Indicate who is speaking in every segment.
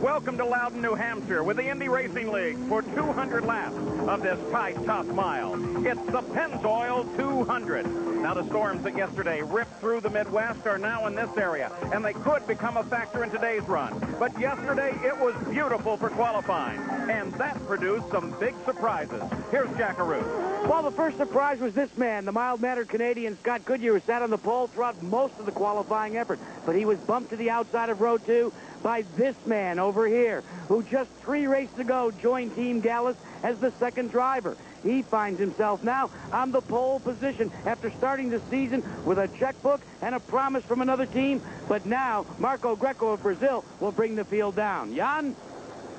Speaker 1: welcome to Loudon, New Hampshire with the Indy Racing League for 200 laps of this tight, tough mile. It's the Pennzoil 200. Now, the storms that yesterday ripped through the Midwest are now in this area, and they could become a factor in today's run. But yesterday, it was beautiful for qualifying, and that produced some big surprises. Here's Jackaroo.
Speaker 2: Well, the first surprise was this man, the mild-mannered Canadian Scott Goodyear, who sat on the pole throughout most of the qualifying effort. But he was bumped to the outside of row 2 by this man over here, who just 3 races ago joined Team Gallus as the second driver. He finds himself now on the pole position after starting the season with a checkbook and a promise from another team. But now, Marco Greco of Brazil will bring the field down. Jan?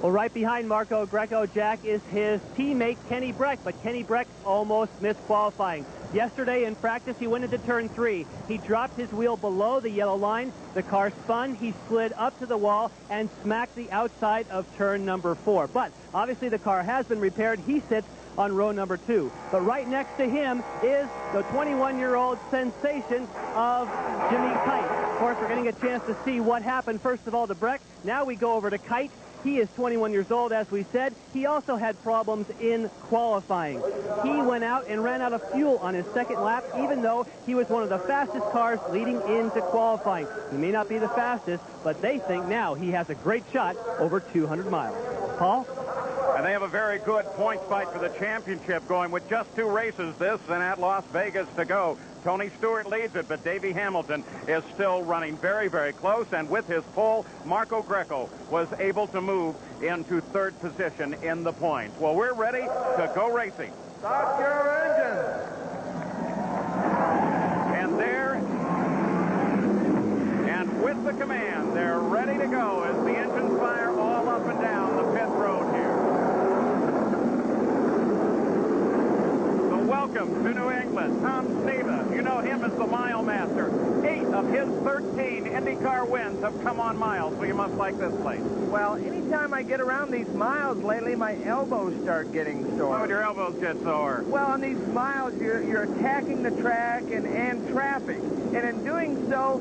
Speaker 3: Well, right behind Marco Greco, Jack, is his teammate Kenny Breck, but Kenny Breck almost missed qualifying. Yesterday in practice, he went into turn 3. He dropped his wheel below the yellow line. The car spun. He slid up to the wall and smacked the outside of turn number 4. But obviously the car has been repaired. He sits on row number 2. But right next to him is the 21-year-old sensation of Jimmy Kite. Of course, we're getting a chance to see what happened, first of all, to Breck. Now we go over to Kite. He is 21 years old, as we said. He also had problems in qualifying. He went out and ran out of fuel on his second lap, even though he was one of the fastest cars leading into qualifying. He may not be the fastest, but they think now he has a great shot over 200 miles. Paul?
Speaker 1: And they have a very good points fight for the championship going with just 2 races, this and at Las Vegas to go. Tony Stewart leads it, but Davey Hamilton is still running very, very close. And with his pole, Marco Greco was able to move into 3rd position in the points. Well, we're ready to go racing.
Speaker 4: Start your engines.
Speaker 1: And there, and with the command, they're ready to go as the engines fire all up and down the pit road here. Welcome to New England, Tom Steva. You know him as the mile master. 8 of his 13 IndyCar wins have come on miles, so you must like this place.
Speaker 4: Well, anytime I get around these miles lately, my elbows start getting sore.
Speaker 1: Why would your elbows get sore?
Speaker 4: Well, on these miles, you're attacking the track and traffic. And in doing so,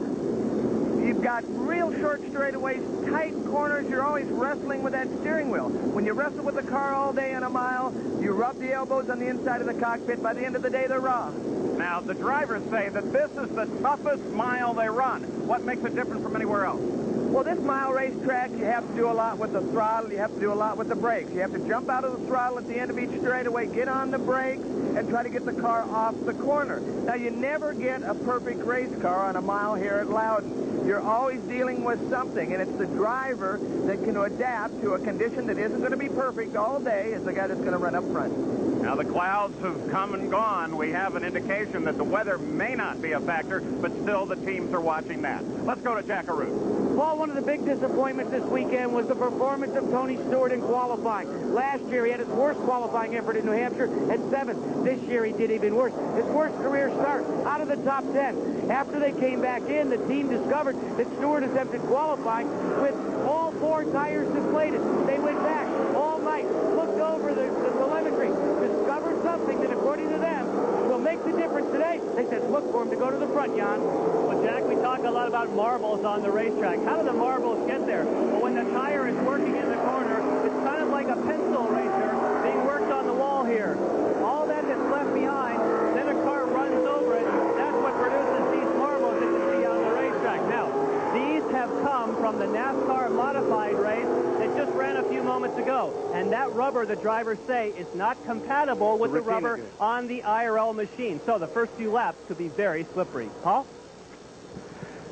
Speaker 4: you've got real short straightaways, tight corners. You're always wrestling with that steering wheel. When you wrestle with the car all day on a mile, you rub the elbows on the inside of the cockpit. By the end of the day, they're raw.
Speaker 1: Now, the drivers say that this is the toughest mile they run. What makes it different from anywhere else?
Speaker 4: Well, this mile racetrack, you have to do a lot with the throttle. You have to do a lot with the brakes. You have to jump out of the throttle at the end of each straightaway, get on the brakes, and try to get the car off the corner. Now, you never get a perfect race car on a mile here at Loudon. You're always dealing with something, and it's the driver that can adapt to a condition that isn't going to be perfect all day as the guy that's going to run up front.
Speaker 1: Now, the clouds have come and gone. We have an indication that the weather may not be a factor, but still the teams are watching that. Let's go to Jackaroo.
Speaker 2: Well, one of the big disappointments this weekend was the performance of Tony Stewart in qualifying. Last year, he had his worst qualifying effort in New Hampshire at 7th. This year, he did even worse. His worst career start out of the top 10. After they came back in, the team discovered that Stewart attempted qualifying with all 4 tires deflated. They went back all night, looked over the telemetry, discovered something that, according to them, will make the difference today. They said, look for him to go to the front, Jan.
Speaker 3: Well, Jack, we talk a lot about marbles on the racetrack. How do the marbles get there? Well, when the tire is working in the corner, it's kind of like a pencil eraser being worked on the wall here. All that is left behind, then a car runs over it. That's what produces these marbles that you see on the racetrack. Now, these have come from the NASCAR modified race that just ran a few moments ago. And that rubber, the drivers say, is not compatible with the rubber on the IRL machine. So the first few laps could be very slippery. Paul?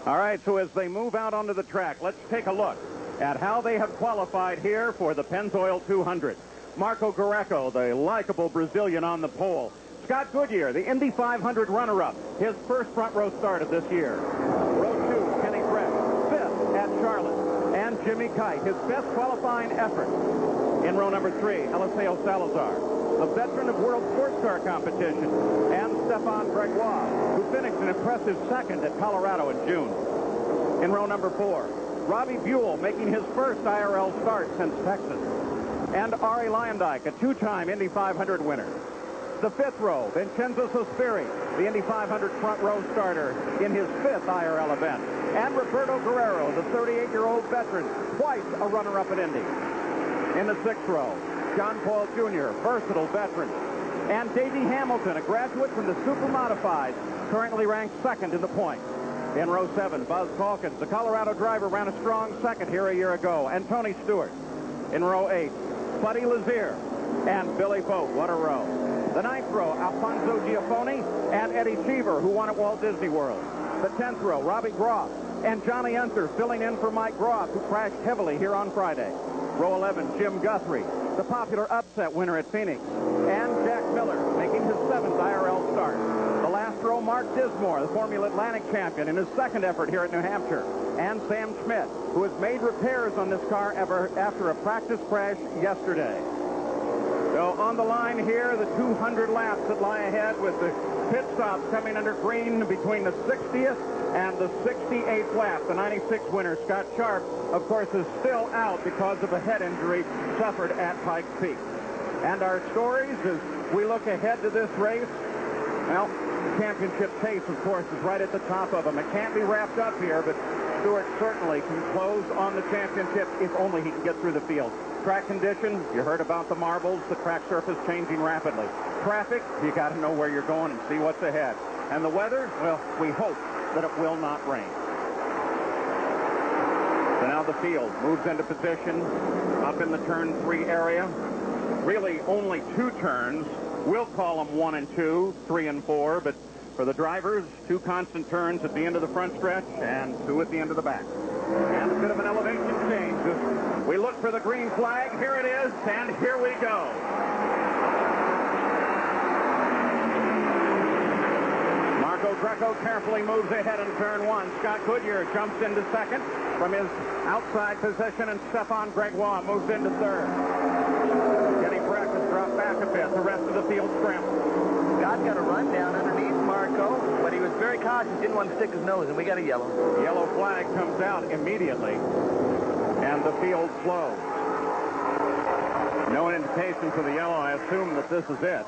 Speaker 1: All right, so as they move out onto the track, let's take a look at how they have qualified here for the Pennzoil 200. Marco Greco, the likable Brazilian, on the pole. Scott Goodyear, the Indy 500 runner-up, his first front row start of this year. Row 2, Kenny Breck, 5th at Charlotte. And Jimmy Kite, his best qualifying effort. In row number 3, Eliseo Salazar, a veteran of World Sports Car competition, and Stefan Gregoire, who finished an impressive 2nd at Colorado in June. In row number 4, Robbie Buell making his first IRL start since Texas. And Arie Luyendyk, a 2-time Indy 500 winner. The 5th row, Vincenzo Sospiri, the Indy 500 front row starter in his 5th IRL event. And Roberto Guerrero, the 38-year-old veteran, twice a runner-up at Indy. In the 6th row, John Paul Jr., versatile veteran. And Davey Hamilton, a graduate from the Super Modifieds, currently ranked 2nd in the points. In row 7, Buzz Calkins, the Colorado driver, ran a strong 2nd here a year ago. And Tony Stewart. In row 8, Buddy Lazier and Billy Boat. What a row. The 9th row, Alfonso Giafoni and Eddie Cheever, who won at Walt Disney World. The 10th row, Robbie Groff and Johnny Unser, filling in for Mike Groff, who crashed heavily here on Friday. Row 11, Jim Guthrie, the popular upset winner at Phoenix. And Jack Miller, making his 7th IRL start. The last row, Mark Dismore, the Formula Atlantic champion, in his 2nd effort here at New Hampshire. And Sam Schmidt, who has made repairs on this car after a practice crash yesterday. So on the line here, the 200 laps that lie ahead, with the pit stops coming under green between the 60th and the 68th lap. The 96 winner, Scott Sharp, of course, is still out because of a head injury suffered at Pikes Peak. And our stories as we look ahead to this race, well, the championship chase, of course, is right at the top of them. It can't be wrapped up here, but Stewart certainly can close on the championship if only he can get through the field. Track conditions, you heard about the marbles, the track surface changing rapidly. Traffic, you got to know where you're going and see what's ahead. And the weather, well, we hope that it will not rain. So now the field moves into position up in the turn 3 area. Really only 2 turns. We'll call them 1 and 2, 3 and 4, but for the drivers, 2 constant turns at the end of the front stretch and 2 at the end of the back. And a bit of an elevation change. We look for the green flag. Here it is, and here we go. Marco Greco carefully moves ahead in turn 1. Scott Goodyear jumps into 2nd from his outside position, and Stefan Gregoire moves into 3rd. Kenny Breck has dropped back a bit. The rest of the field scrambles.
Speaker 4: Scott got a run down underneath Marco, but he was very cautious, didn't want to stick his nose, and we got a yellow.
Speaker 1: The yellow flag comes out immediately, and the field slows. No indication for the yellow. I assume that this is it.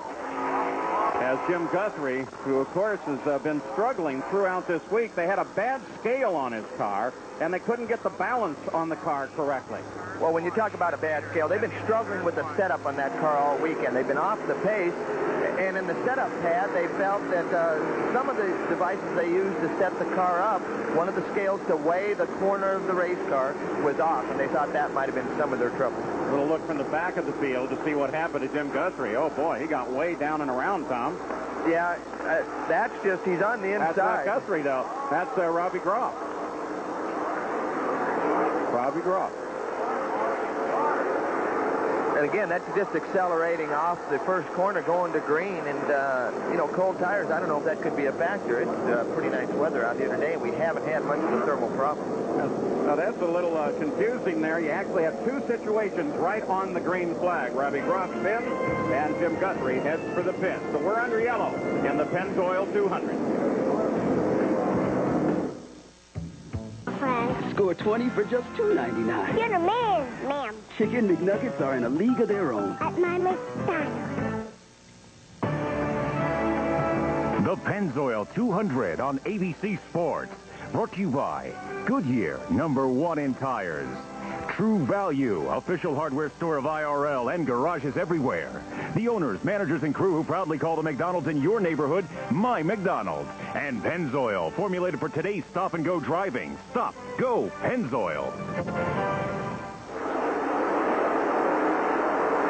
Speaker 1: As Jim Guthrie, who of course has been struggling throughout this week, they had a bad scale on his car, and they couldn't get the balance on the car correctly.
Speaker 4: Well, when you talk about a bad scale, they've been struggling with the setup on that car all weekend. They've been off the pace, and in the setup pad, they felt that some of the devices they used to set the car up, one of the scales to weigh the corner of the race car was off, and they thought that might have been some of their trouble.
Speaker 1: A little look from the back of the field to see what happened to Jim Guthrie. Oh, boy, he got way down and around, Tom.
Speaker 4: Yeah, that's just, he's on the inside.
Speaker 1: That's not Guthrie, though. That's Robbie Groff. Robbie Groff.
Speaker 4: And again, that's just accelerating off the first corner going to green. And, you know, cold tires, I don't know if that could be a factor. It's pretty nice weather out here today. We haven't had much of a thermal problem.
Speaker 1: Now, that's a little confusing there. You actually have 2 situations right on the green flag. Robbie Groff spins, and Jim Guthrie heads for the pit. So we're under yellow in the Pennzoil 200.
Speaker 5: Score 20 for just $2.99.
Speaker 6: You're the man, ma'am.
Speaker 5: Chicken McNuggets are in a league of their own.
Speaker 6: At my McDonald's.
Speaker 7: The Pennzoil 200 on ABC Sports. Brought to you by Goodyear, #1 in tires. True Value, official hardware store of IRL and garages everywhere. The owners, managers, and crew who proudly call the McDonald's in your neighborhood My McDonald's. And Pennzoil, formulated for today's stop-and-go driving. Stop, go, Pennzoil.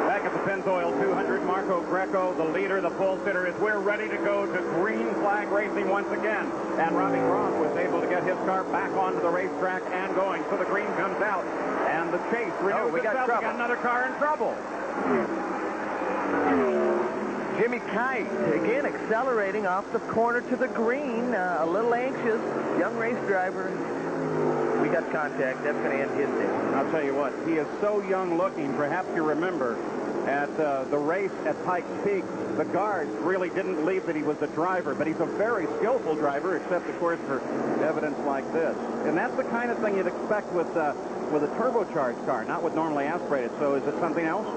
Speaker 1: Back at the Pennzoil 200, Marco Greco, the leader, the pole sitter, is we're ready to go to green flag racing once again. And Robbie Groff was able to get his car back onto the racetrack and going. So the green comes out. And the chase renews itself. We got another car in trouble.
Speaker 4: Jimmy Kite, again, accelerating off the corner to the green. A little anxious. Young race driver. We got contact. That's going to end his day.
Speaker 1: I'll tell you what, he is so young looking. Perhaps you remember at the race at Pikes Peak, the guards really didn't believe that he was a driver, but he's a very skillful driver, except, of course, for evidence like this. And that's the kind of thing you'd expect with a turbocharged car, not with normally aspirated. So is it something else?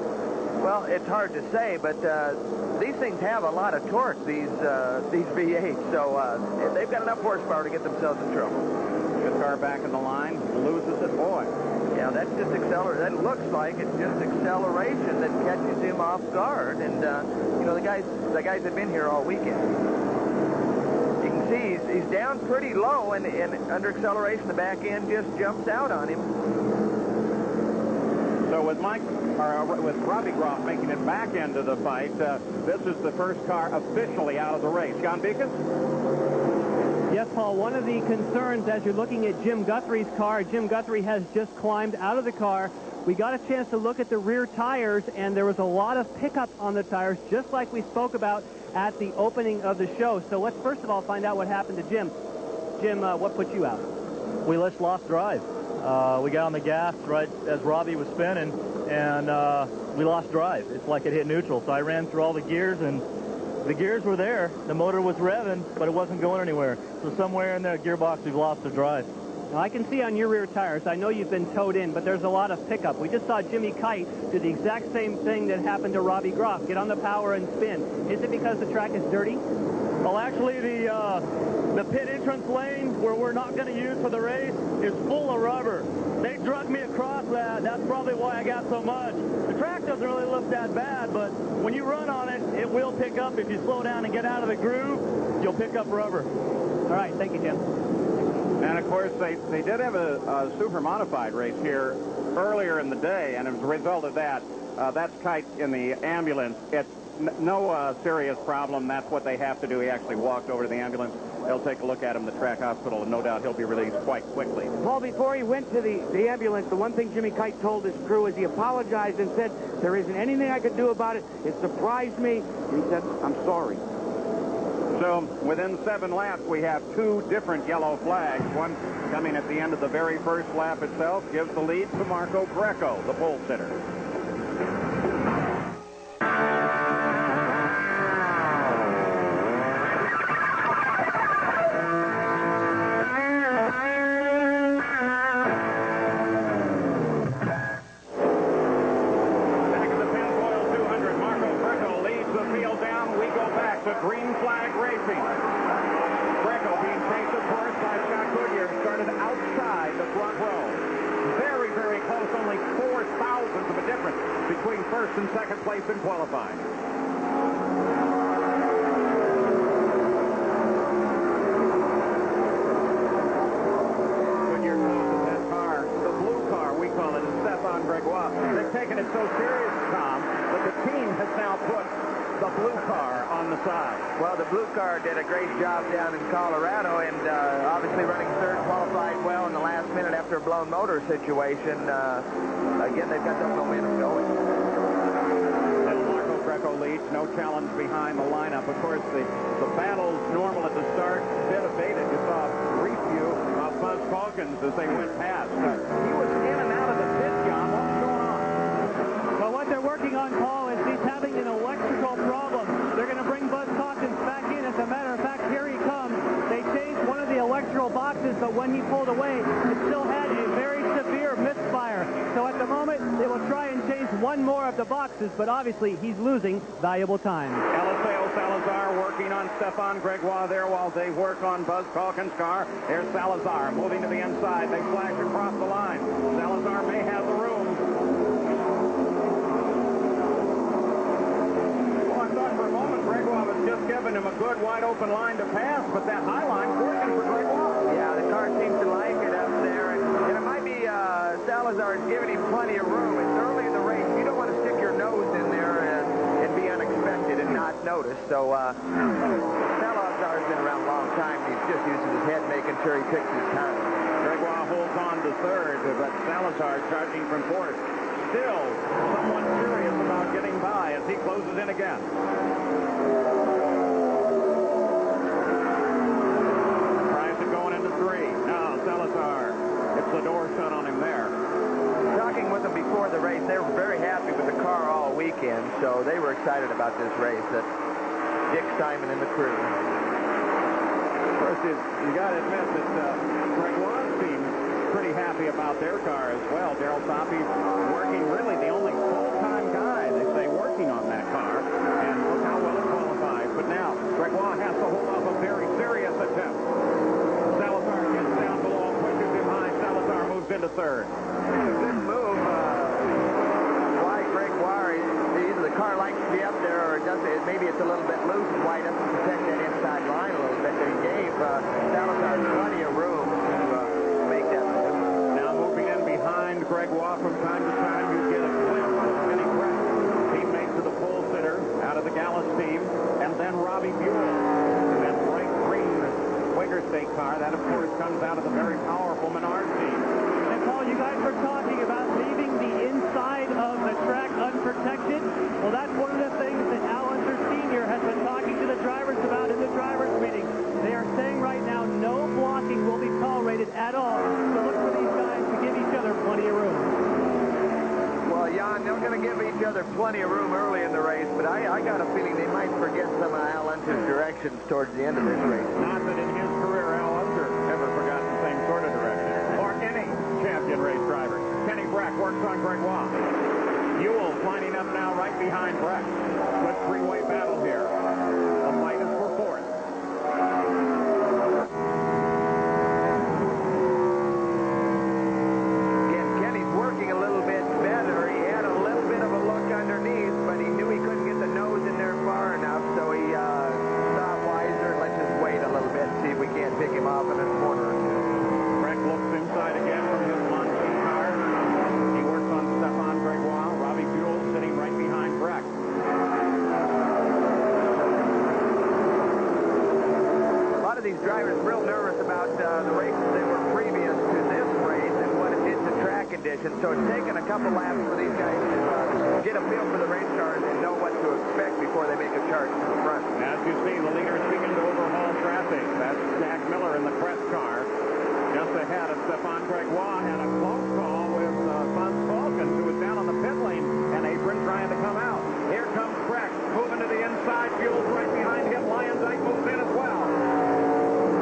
Speaker 4: Well, it's hard to say, but these things have a lot of torque, these V8s, so they've got enough horsepower to get themselves in trouble.
Speaker 1: Just car back in the line, loses it. Boy.
Speaker 4: Yeah, that's just acceleration. That looks like it's just acceleration that catches him off guard. And, you know, the guys have been here all weekend. You can see he's down pretty low, and under acceleration, the back end just jumps out on him.
Speaker 1: So with Robbie Groff making it back into the fight, this is the first car officially out of the race. John Beacon?
Speaker 3: Yes, Paul, one of the concerns as you're looking at Jim Guthrie's car, Jim Guthrie has just climbed out of the car. We got a chance to look at the rear tires, and there was a lot of pickup on the tires, just like we spoke about at the opening of the show. So let's first of all find out what happened to Jim. Jim, what put you out?
Speaker 8: We just lost drive. We got on the gas right as Robbie was spinning, and we lost drive. It's like it hit neutral. So I ran through all the gears, and the gears were there. The motor was revving, but it wasn't going anywhere. So somewhere in the gearbox, we've lost the drive.
Speaker 3: Now, I can see on your rear tires, I know you've been towed in, but there's a lot of pickup. We just saw Jimmy Kite do the exact same thing that happened to Robbie Groff, get on the power and spin. Is it because the track is dirty?
Speaker 8: Well, actually, the pit entrance lane, where we're not going to use for the race, is full of rubber. They drug me across that. That's probably why I got so much. The track doesn't really look that bad, but when you run on it, it will pick up. If you slow down and get out of the groove, you'll pick up rubber.
Speaker 3: All right, thank you, Jim.
Speaker 1: And, of course, they did have a super modified race here earlier in the day, and as a result of that, that's Kite in the ambulance. It's no serious problem. That's what they have to do. He actually walked over to the ambulance. They'll take a look at him in the track hospital, and no doubt he'll be released quite quickly.
Speaker 2: Paul, before he went to the ambulance, the one thing Jimmy Kite told his crew is he apologized and said, there isn't anything I could do about it. It surprised me. And he said, I'm sorry.
Speaker 1: So within 7 laps, we have 2 different yellow flags. One coming at the end of the very first lap itself gives the lead to Marco Greco, the pole sitter. Green flag racing. Greco being chased, of course, by Scott Goodyear, started outside the front row. Very, very close, only 4 thousandths of a difference between first and second place in qualifying. Goodyear tosses that car, the blue car, we call it, Stefan Gregoire. They've taken it so serious, Tom, that the team has now put the blue car on the side.
Speaker 4: Well, the blue car did a great job down in Colorado, and obviously running third, qualified well in the last minute after a blown motor situation. Again, they've got that momentum going.
Speaker 1: And Marco Greco leads, no challenge behind the lineup. Of course, the battle's normal at the start, bit abated. You saw a brief view of Buzz Calkins as they went past. He was in and out of the pit, John. What's going on?
Speaker 3: Well, what they're working on, Paul, is he's having an electrical problem. They're going to bring Buzz Calkins back in. As a matter of fact, here he comes. They changed one of the electrical boxes, but when he pulled away, it still had a very severe misfire. So at the moment, they will try and change one more of the boxes, but obviously he's losing valuable time.
Speaker 1: Eliseo Salazar working on Stefan Gregoire there while they work on Buzz Calkins' car. There's Salazar moving to the inside. They flash across the line. Salazar may have the room. For a moment, Gregoire was just giving him a good wide-open line to pass, but that high line's working for Gregoire.
Speaker 4: Yeah, the car seems to like it up there, and it might be Salazar's giving him plenty of room. It's early in the race. You don't want to stick your nose in there and be unexpected and not notice. So Salazar's been around a long time. He's just using his head, making sure he picks his time.
Speaker 1: Gregoire holds on to third, but Salazar charging from fourth. Still somewhat serious about getting by as he closes in again. Tries it going into 3. Now Salazar gets the door shut on him there.
Speaker 4: Talking with them before the race, they were very happy with the car all weekend, so they were excited about this race. That Dick Simon and the crew.
Speaker 1: Of course, you got to admit that Gregoire seems pretty happy about their car as well. Darrell Toppy working, really the only full-time guy, they say, working on that car. And look how well it qualifies. But now, Gregoire has to hold off a very serious attempt. Salazar gets down below, pushes him third.
Speaker 4: It's a good move. Why Gregoire, either the car likes to be up there or it doesn't. Maybe it's a little bit loose and why he doesn't protect that inside line a little bit. But he gave Salazar plenty of room to make that move.
Speaker 1: Now moving in behind Gregoire from time to time, you get a glimpse of Kenny Breck, teammate to the pole sitter out of the Gallus team, and then Robbie Buell, that bright green Quaker State car. That, of course, comes out of the very powerful Menard team.
Speaker 3: And Paul, you guys were talking about leaving the inside of the track unprotected. Well, that's one of the things that Al Unser Sr. has been talking to the drivers about in the drivers' meeting. They are saying right now no blocking will be tolerated at all. So look for these guys to give each other plenty of room.
Speaker 4: Well, Jan, they're going to give each other plenty of room early in the race, but I got a feeling they might forget some of Al Unser's directions towards the end of this race.
Speaker 1: Not that in his career, Al Unser ever forgot the same sort of direction. Or any champion race driver. Kenny Breck works on Gregoire. Buell's lining up now right behind Breck. Good three-way battle here. The fight is for fourth.
Speaker 4: Again, Kenny's working a little bit better. He had a little bit of a look underneath, but he knew he couldn't get the nose in there far enough, so he thought wiser. Let's just wait a little bit and see if we can't pick him off in a corner or two.
Speaker 1: Breck looks inside again from his Monty car. He works on Stefan Gregoire. Robbie Buell sitting right behind Breck.
Speaker 4: A lot of these drivers are real nervous about the races that were previous to this race and what it did to track conditions. So it's taken a couple laps for these guys to get a feel for the race cars and know what to expect before they make a charge to the front.
Speaker 1: As you see, the leader is beginning to overhaul traffic. That's Jack Miller in the Crest car. Just ahead of Stefan Gregoire, had a close call with Fons Falkens, who was down on the pit lane, and Apron trying to come out. Here comes Breck, moving to the inside. Buell's right behind him. Lyondike moves in as well.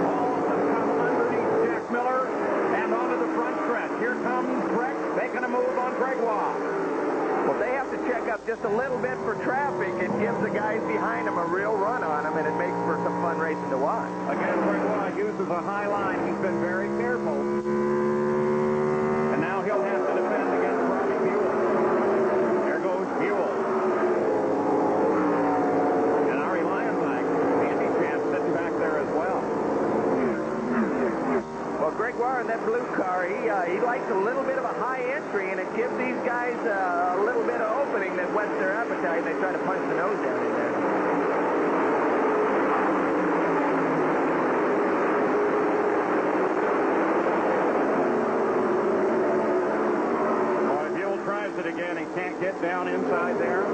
Speaker 1: All of them come underneath Jack Miller and onto the front stretch. Here comes Breck, making a move on Gregoire.
Speaker 4: Well, they have to check up just a little bit for traffic. It gives the guys behind them a real run on them, and it makes for some fun racing to watch.
Speaker 1: Again, Gregoire uses a high line. He's been very careful. And now he'll have to defend against Robbie Buell. There goes Buell. And Ari Lyondike, the Indy champ, sitting back there as well.
Speaker 4: Well, Gregoire in that blue car, he likes a little bit of a high entry, and it gives these guys a little bit of opening that whets their appetite, and they try to punch the nose down in there.
Speaker 1: Boy, Buell tries it again. He can't get down inside there.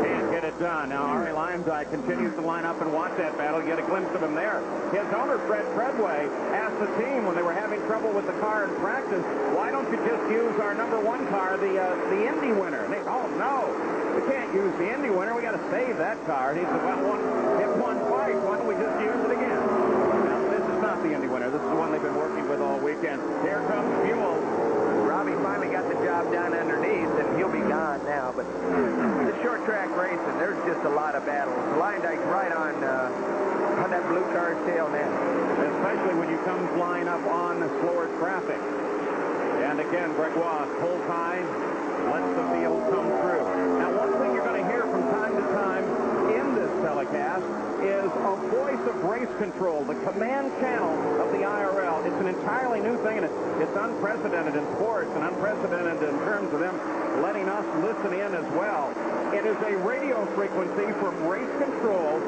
Speaker 1: Can't get it done. Now, Ari Lyondike continues to line up and watch that battle. Get a glimpse of him there. His owner, Fred Treadway, asked the team when they were having trouble with the car in practice, why don't you just use our #1 car, the Indy winner? And they, oh, no, we can't use the Indy winner. We got to save that car. And he said, well, it won twice. Why don't we just use it again? Now, this is not the Indy winner. This is the one they've been working with all weekend. Here comes Buell.
Speaker 4: Robbie finally got the job done underneath, and he'll be gone now. But the short track racing, there's just a lot of battles. Lyondike's right on that blue car's tail now.
Speaker 1: Especially when you come flying up on slower traffic. And again, Gregoire pulls high, lets the field come through. Now, one thing you're going to hear from time to time in this telecast is a voice of race control, the command channel of the IRL. It's an entirely new thing, and it's unprecedented in sports and unprecedented in terms of them letting us listen in as well. It is a radio frequency from race control,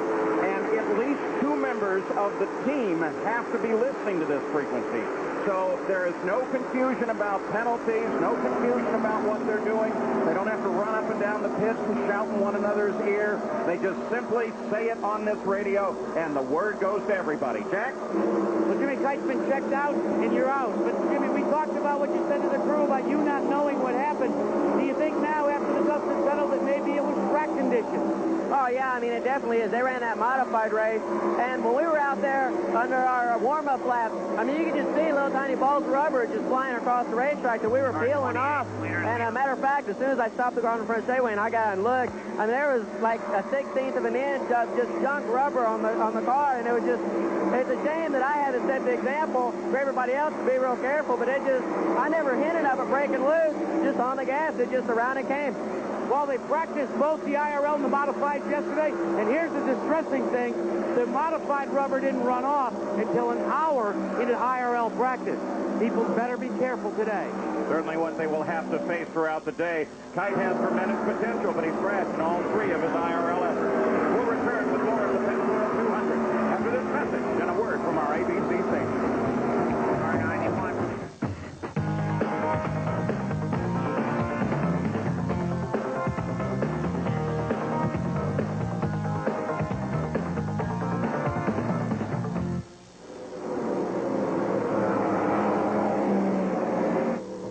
Speaker 1: and at least 2 members of the team have to be listening to this frequency. So there is no confusion about penalties, no confusion about what they're doing. They don't have to run up and down the pits and shout in one another's ear. They just simply say it on this radio, and the word goes to everybody. Jack?
Speaker 2: Well, Jimmy Kite's been checked out, and you're out. But, Jimmy, we talked about what you said to the crew about you not knowing what happened. Do you think now, after the dust has settled, that maybe it was track conditions?
Speaker 4: Oh,
Speaker 2: Oh, yeah, I mean, it definitely is. They ran that modified race, and when we were out there under our warm-up lap, I mean, you could just see little tiny balls of rubber just flying across the racetrack that we were peeling off. And a matter of fact, as soon as I stopped the car on the front straightaway and I got out and looked, I mean, there was like a 1/16 of an inch of just junk rubber on the car, and it was just, it's a shame that I had to set the example for everybody else to be real careful, but it just, I never hinted of it breaking loose, just on the gas, it just around it came. Well, they practiced both the IRL and the modified yesterday, and here's the distressing thing. The modified rubber didn't run off until an hour into IRL practice. People better be careful today.
Speaker 1: Certainly what they will have to face throughout the day. Kite has tremendous potential, but he's crashed in all 3 of his IRL efforts. We'll return with more of the Pennzoil 200 after this message and a word from our ABC station. R91.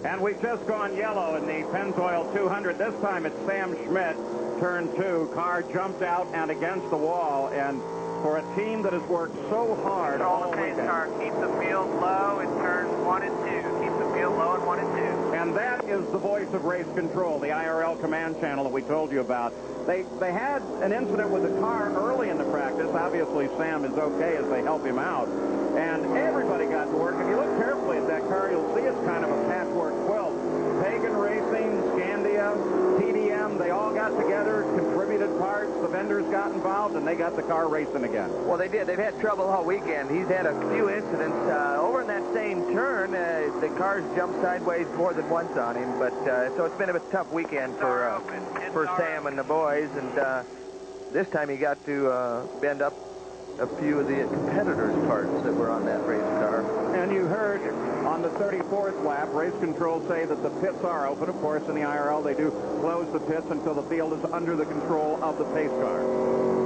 Speaker 1: And we've just gone yellow in the Pennzoil 200. This time it's Sam Schmidt, turn 2. Car jumped out and against the wall. And for a team that has worked so hard all weekend.
Speaker 4: Car, keep the field low in turns 1 and 2. Keep the field low in 1 and 2.
Speaker 1: And that is the voice of race control, the IRL command channel that we told you about. They had an incident with the car early in the practice. Obviously, Sam is okay as they help him out. And everybody got to work. If you look carefully at that car, you'll see it's kind of a patchwork quilt. Pagan Racing, Scandia, TDM, they all got together, contributed parts. The vendors got involved, and they got the car racing again.
Speaker 4: Well, they did. They've had trouble all weekend. He's had a few incidents. Over in that same turn, the cars jumped sideways more than once on him. But so it's been a tough weekend for Sam and the boys. And this time he got to bend up a few of the competitors' parts that were on that race car.
Speaker 1: And you heard on the 34th lap, race control say that the pits are open. Of course, in the IRL, they do close the pits until the field is under the control of the pace car.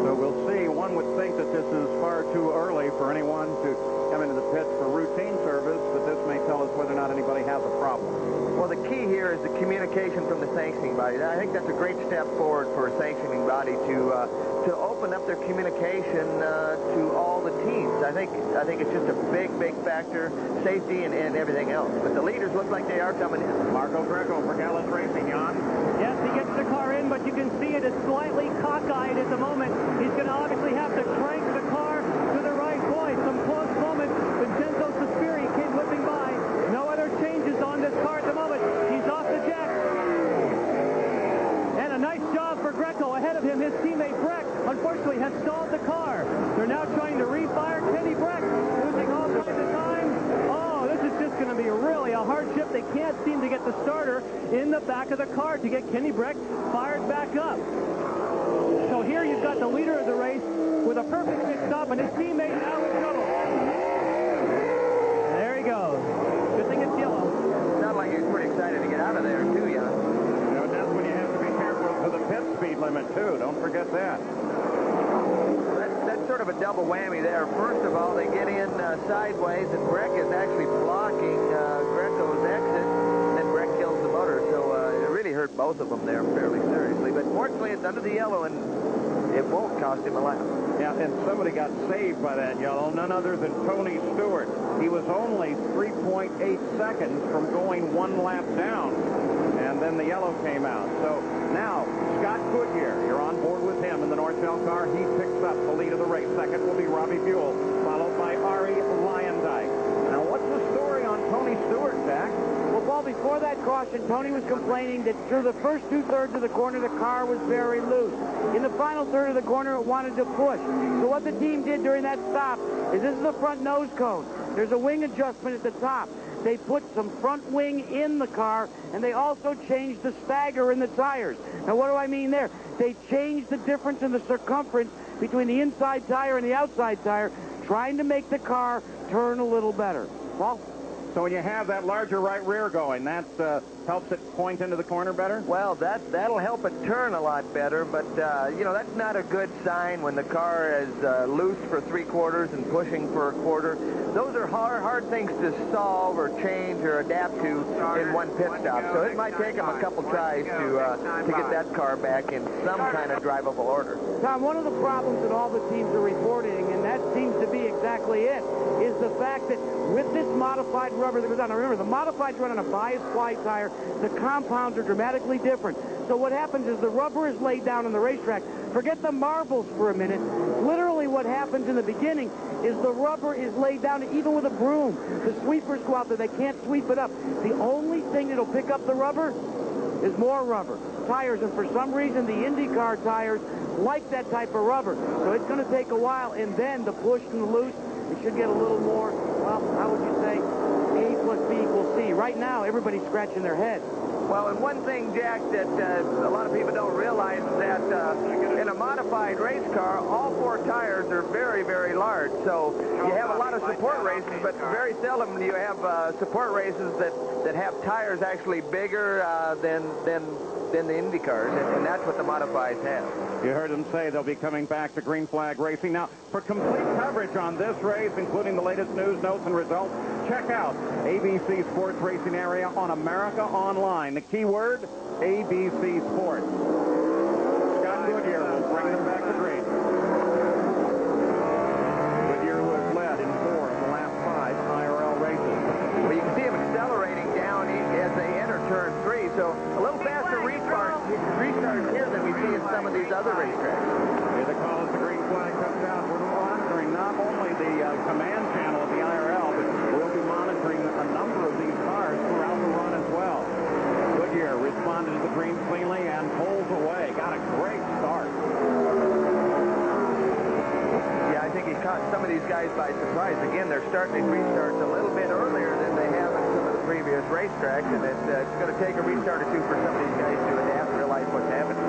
Speaker 1: So we'll see. One would think that this is far too early for anyone to come into the pits for routine service, but this may tell us whether or not anybody has a problem.
Speaker 4: Well, the key here is the communication from the sanctioning body. I think that's a great step forward for a sanctioning body to open up their communication to all the teams. I think it's just a big factor, safety and everything else. But the leaders look like they are coming in.
Speaker 1: Marco Greco for Gallus Racing, Jan.
Speaker 3: Yes, he gets the car in, but you can see it is slightly cockeyed at the moment. He's going to obviously have to crank the car to the right point. Some close moments. Vincenzo Sospiri came whipping by. No other changes on this car at the moment. He's off the jack. And a nice job for Greco. Ahead of him, his teammate Breck, unfortunately, has stalled the car. They're now trying to refire. Kenny Breck losing all kinds of time. Oh, this is just going to be really a hardship. They can't seem to get the starter in the back of the car to get Kenny Breck fired back up. So here you've got the leader of the race with a perfect pit stop, and his teammate now in trouble. There he goes. Good thing it's yellow.
Speaker 4: Sounds like he's pretty excited to get out of there, too, Jan.
Speaker 1: You know, that's when you have to be careful for the pit speed limit, too. Don't forget that.
Speaker 4: That's sort of a double whammy there. First of all, they get in sideways, and Breck is actually blocking Greco's exit, and then Breck kills the motor. So it really hurt both of them there fairly seriously. But fortunately, it's under the yellow, and it won't cost him a lap.
Speaker 1: Yeah, and somebody got saved by that yellow, none other than Tony Stewart. He was only 3.8 seconds from going 1 lap down, and then the yellow came out. So now, Scott Goodyear, you're on board with him in the Nortel car. He picks up the lead of the race. Second will be Robbie Buell, followed by Ari Lyondike. Now, what's the story on Tony Stewart, Jack?
Speaker 2: Well, Paul, before that caution, Tony was complaining that through the first 2/3 of the corner, the car was very loose. In the final third of the corner, it wanted to push. So what the team did during that stop is this is the front nose cone. There's a wing adjustment at the top. They put some front wing in the car, and they also changed the stagger in the tires. Now, what do I mean there? They changed the difference in the circumference between the inside tire and the outside tire, trying to make the car turn a little better. Paul?
Speaker 1: So when you have that larger right rear going, that helps it point into the corner better?
Speaker 4: Well, that'll help it turn a lot better, but, you know, that's not a good sign when the car is loose for 3/4 and pushing for 1/4. Those are hard things to solve or change or adapt to in one pit stop. So it might take them a couple tries to get that car back in some kind of drivable order.
Speaker 2: Tom, one of the problems that all the teams are reporting, and that seems to be exactly it, is the fact that with this modified rubber that goes on, now remember, the modifieds run on a bias ply tire. The compounds are dramatically different. So what happens is the rubber is laid down on the racetrack. Forget the marbles for a minute. Literally what happens in the beginning is the rubber is laid down even with a broom. The sweepers go out there. They can't sweep it up. The only thing that'll pick up the rubber is more rubber. Tires, and for some reason the IndyCar tires like that type of rubber. So it's going to take a while, and then the push and the loose, it should get a little more, well, how would you say, A plus B equals C. Right now, everybody's scratching their head.
Speaker 4: Well, and one thing, Jack, that a lot of people don't realize is that in a modified race car, all 4 tires are very, very large. So you have a lot of support races, but very seldom do you have support races that have tires actually bigger than the Indy cars, and that's what the modifieds have.
Speaker 1: You heard them say they'll be coming back to green flag racing. Now, for complete coverage on this race, including the latest news, notes, and results, check out ABC Sports Racing Area on America Online. The keyword, ABC Sports. Scott Goodyear will bring them back to green. Goodyear was led in 4 of the last 5 IRL races.
Speaker 4: Well, you can see him accelerating down as they enter turn 3, so a little faster restart here than we see in some of these other racetracks.
Speaker 1: Here the call as the green flag comes out. We're monitoring not only the command channel of the IRL, but we'll be monitoring a number of these cars throughout the run as well. Goodyear responded to the green cleanly and pulls away. Got a great start.
Speaker 4: Yeah, I think he caught some of these guys by surprise. Again, they're starting these restarts a little bit earlier than they have in some of the previous racetracks, and it's going to take a restart or two for some of these guys to adapt and realize what's happening.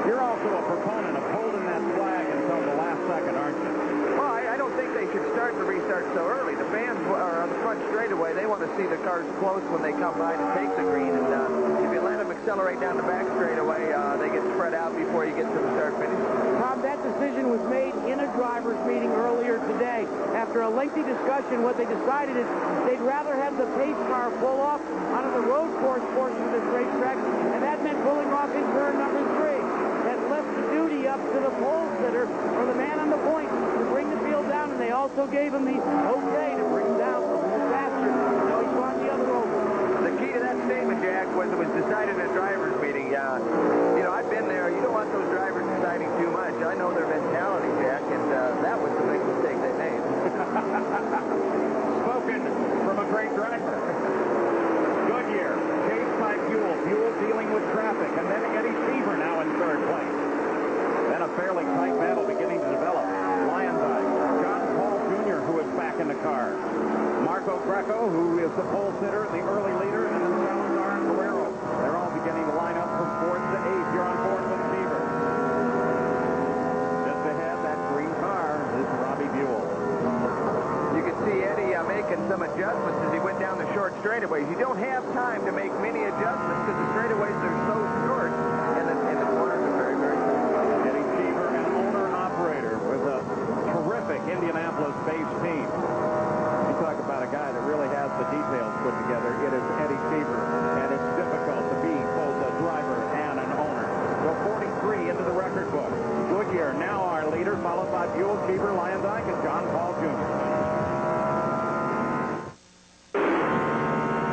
Speaker 1: You're also a proponent of holding that flag until the last second, aren't you?
Speaker 4: Well, I don't think they should start the restart so early. The fans are on the front straightaway. They want to see the cars close when they come by to take the green, and if you let them accelerate down the back straightaway, they get spread out before you get to the start finish.
Speaker 2: Tom, that decision was made in a driver's meeting earlier today. After a lengthy discussion, what they decided is they'd rather have the pace car pull off onto the road course portion of this racetrack, and that meant pulling off in turn number 3. That left the duty up to the pole sitter or the man on the point to bring the field down, and they also gave him the okay to bring him down a little faster. Now he's on the other over.
Speaker 4: The key to that statement, Jack, was it was decided in a driver's meeting. You know, I've been there. You don't want those drivers deciding too much. I know their mentality, Jack, and that was the big mistake they made.
Speaker 1: Spoken from a great driver. Goodyear, chased by Buell. Buell dealing with traffic, and then Eddie Seaver now in 3rd place. Then a fairly tight battle beginning to develop. Lyondike, John Paul Jr., who is back in the car. Marco Greco, who is the pole sitter, the early leader, and then Salazar and Guerrero. They're all beginning to line up from 4th to 8th. You're on board with Seaver. Just ahead, that green car is Robbie Buell.
Speaker 4: You can see Eddie making some adjustments as he went down the short straightaways. You don't have time to make many adjustments because the straightaways are so short, and the corners are very, very tight.
Speaker 1: Eddie Seaver, an owner and operator with a terrific Indianapolis-based team. You talk about a guy that really has the details put together. It is Eddie Seaver, and it's difficult to be both a driver and an owner. So 43 into the record book. Goodyear now our leader, followed by Buell, Seaver, Lyondike, and John Paul Jr.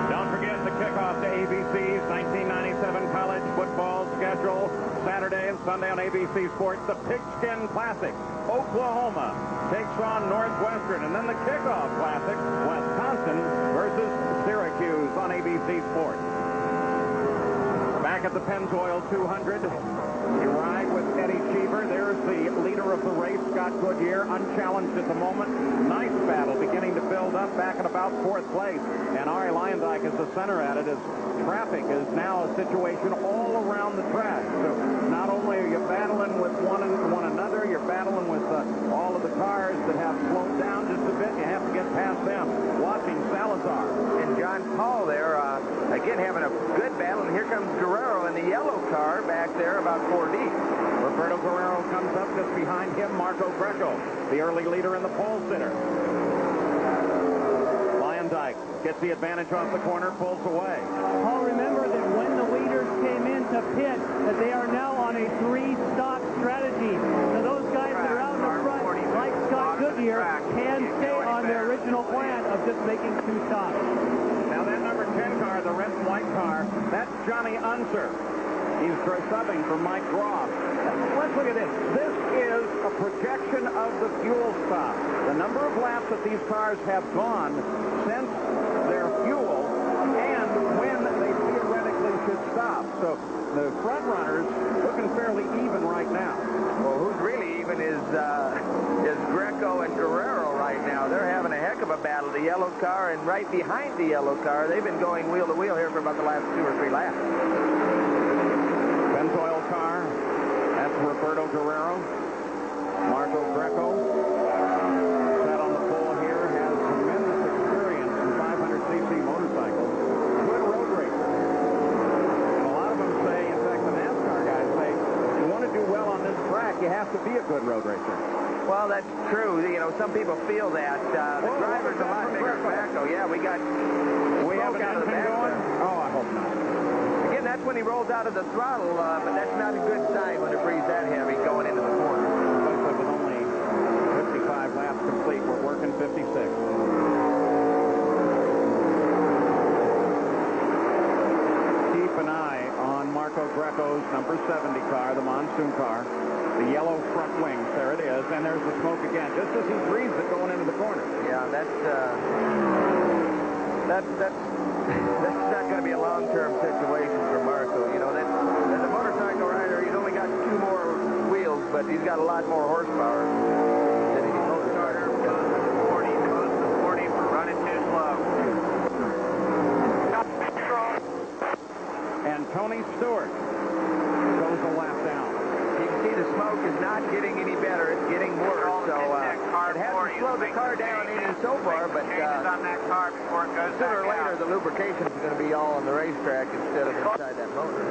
Speaker 1: Don't forget the kickoff to ABC's 1997 college football schedule. Saturday and Sunday on ABC Sports, the Pigskin Classic. Oklahoma takes on Northwestern, and then the kickoff classic, Wisconsin versus Syracuse on ABC Sports. Back at the Pennzoil 200, you ride with Eddie Cheever. There's the leader of the race, Scott Goodyear, unchallenged at the moment. Nice battle beginning to build up back at about 4th place. And Ari Lyondike is the center at it as traffic is now a situation all around the track. So not only are you battling with one another, you're battling with all of the cars that have slowed down just a bit. You have to get past them. Watching Salazar.
Speaker 4: And John Paul there, again, having a good battle. And here comes Guerrero in the yellow car back there about 4 deep.
Speaker 1: Roberto Guerrero comes up just behind him. Marco Greco, the early leader in the pole sitter. Lyondike gets the advantage off the corner, pulls away.
Speaker 3: Paul, remember that when the leaders came into pit, that they are now on a 3-stop strategy. So those guys that are out in the front, like Scott Goodyear, can stay on their original plan of just making 2 stops.
Speaker 1: Now that number 10 car, the red and white car, that's Johnny Unser. He's subbing for Mike Groff. Let's look at this. This is a projection of the fuel stop. The number of laps that these cars have gone since their fuel and when they theoretically should stop. So the front runners looking fairly even right now.
Speaker 4: Well, who's really even is Greco and Guerrero right now. They're having a heck of a battle. The yellow car and right behind the yellow car, they've been going wheel to wheel here for about the last 2 or 3 laps.
Speaker 1: Pennzoil car, that's Roberto Guerrero. Marco Greco, sat on the pole here, has tremendous experience in 500cc motorcycles. Good road racer. And a lot of them say, in fact, the NASCAR guys say, if you want to do well on this track, you have to be a good road racer.
Speaker 4: Well, that's true. You know, some people feel that. The driver's a lot bigger tobacco. Yeah, we got
Speaker 1: we have an
Speaker 4: out of the
Speaker 1: engine
Speaker 4: back
Speaker 1: going?
Speaker 4: there.
Speaker 1: Oh, I hope not.
Speaker 4: Again, that's when he rolls out of the throttle, but that's not a good sign when it breathes that heavy going into the corner.
Speaker 1: Especially with only 55 laps complete. We're working 56. Keep an eye on Marco Greco's number 70 car, the monsoon car. The yellow front wings, there it is, and there's the smoke again, just as he breathes it going into the corner.
Speaker 4: Yeah, that's not going to be a long-term situation for Marco. You know, as a motorcycle rider, he's only got 2 more wheels, but he's got a lot more horsepower than any motorcycle.
Speaker 9: Close to 40 for running too slow.
Speaker 1: And Tony Stewart goes a lap down.
Speaker 4: You can see the smoke is not getting any better. It's getting worse. So it hasn't slowed the car down any so far, but sooner or later the lubrication is going to be all on the racetrack instead of inside that motor.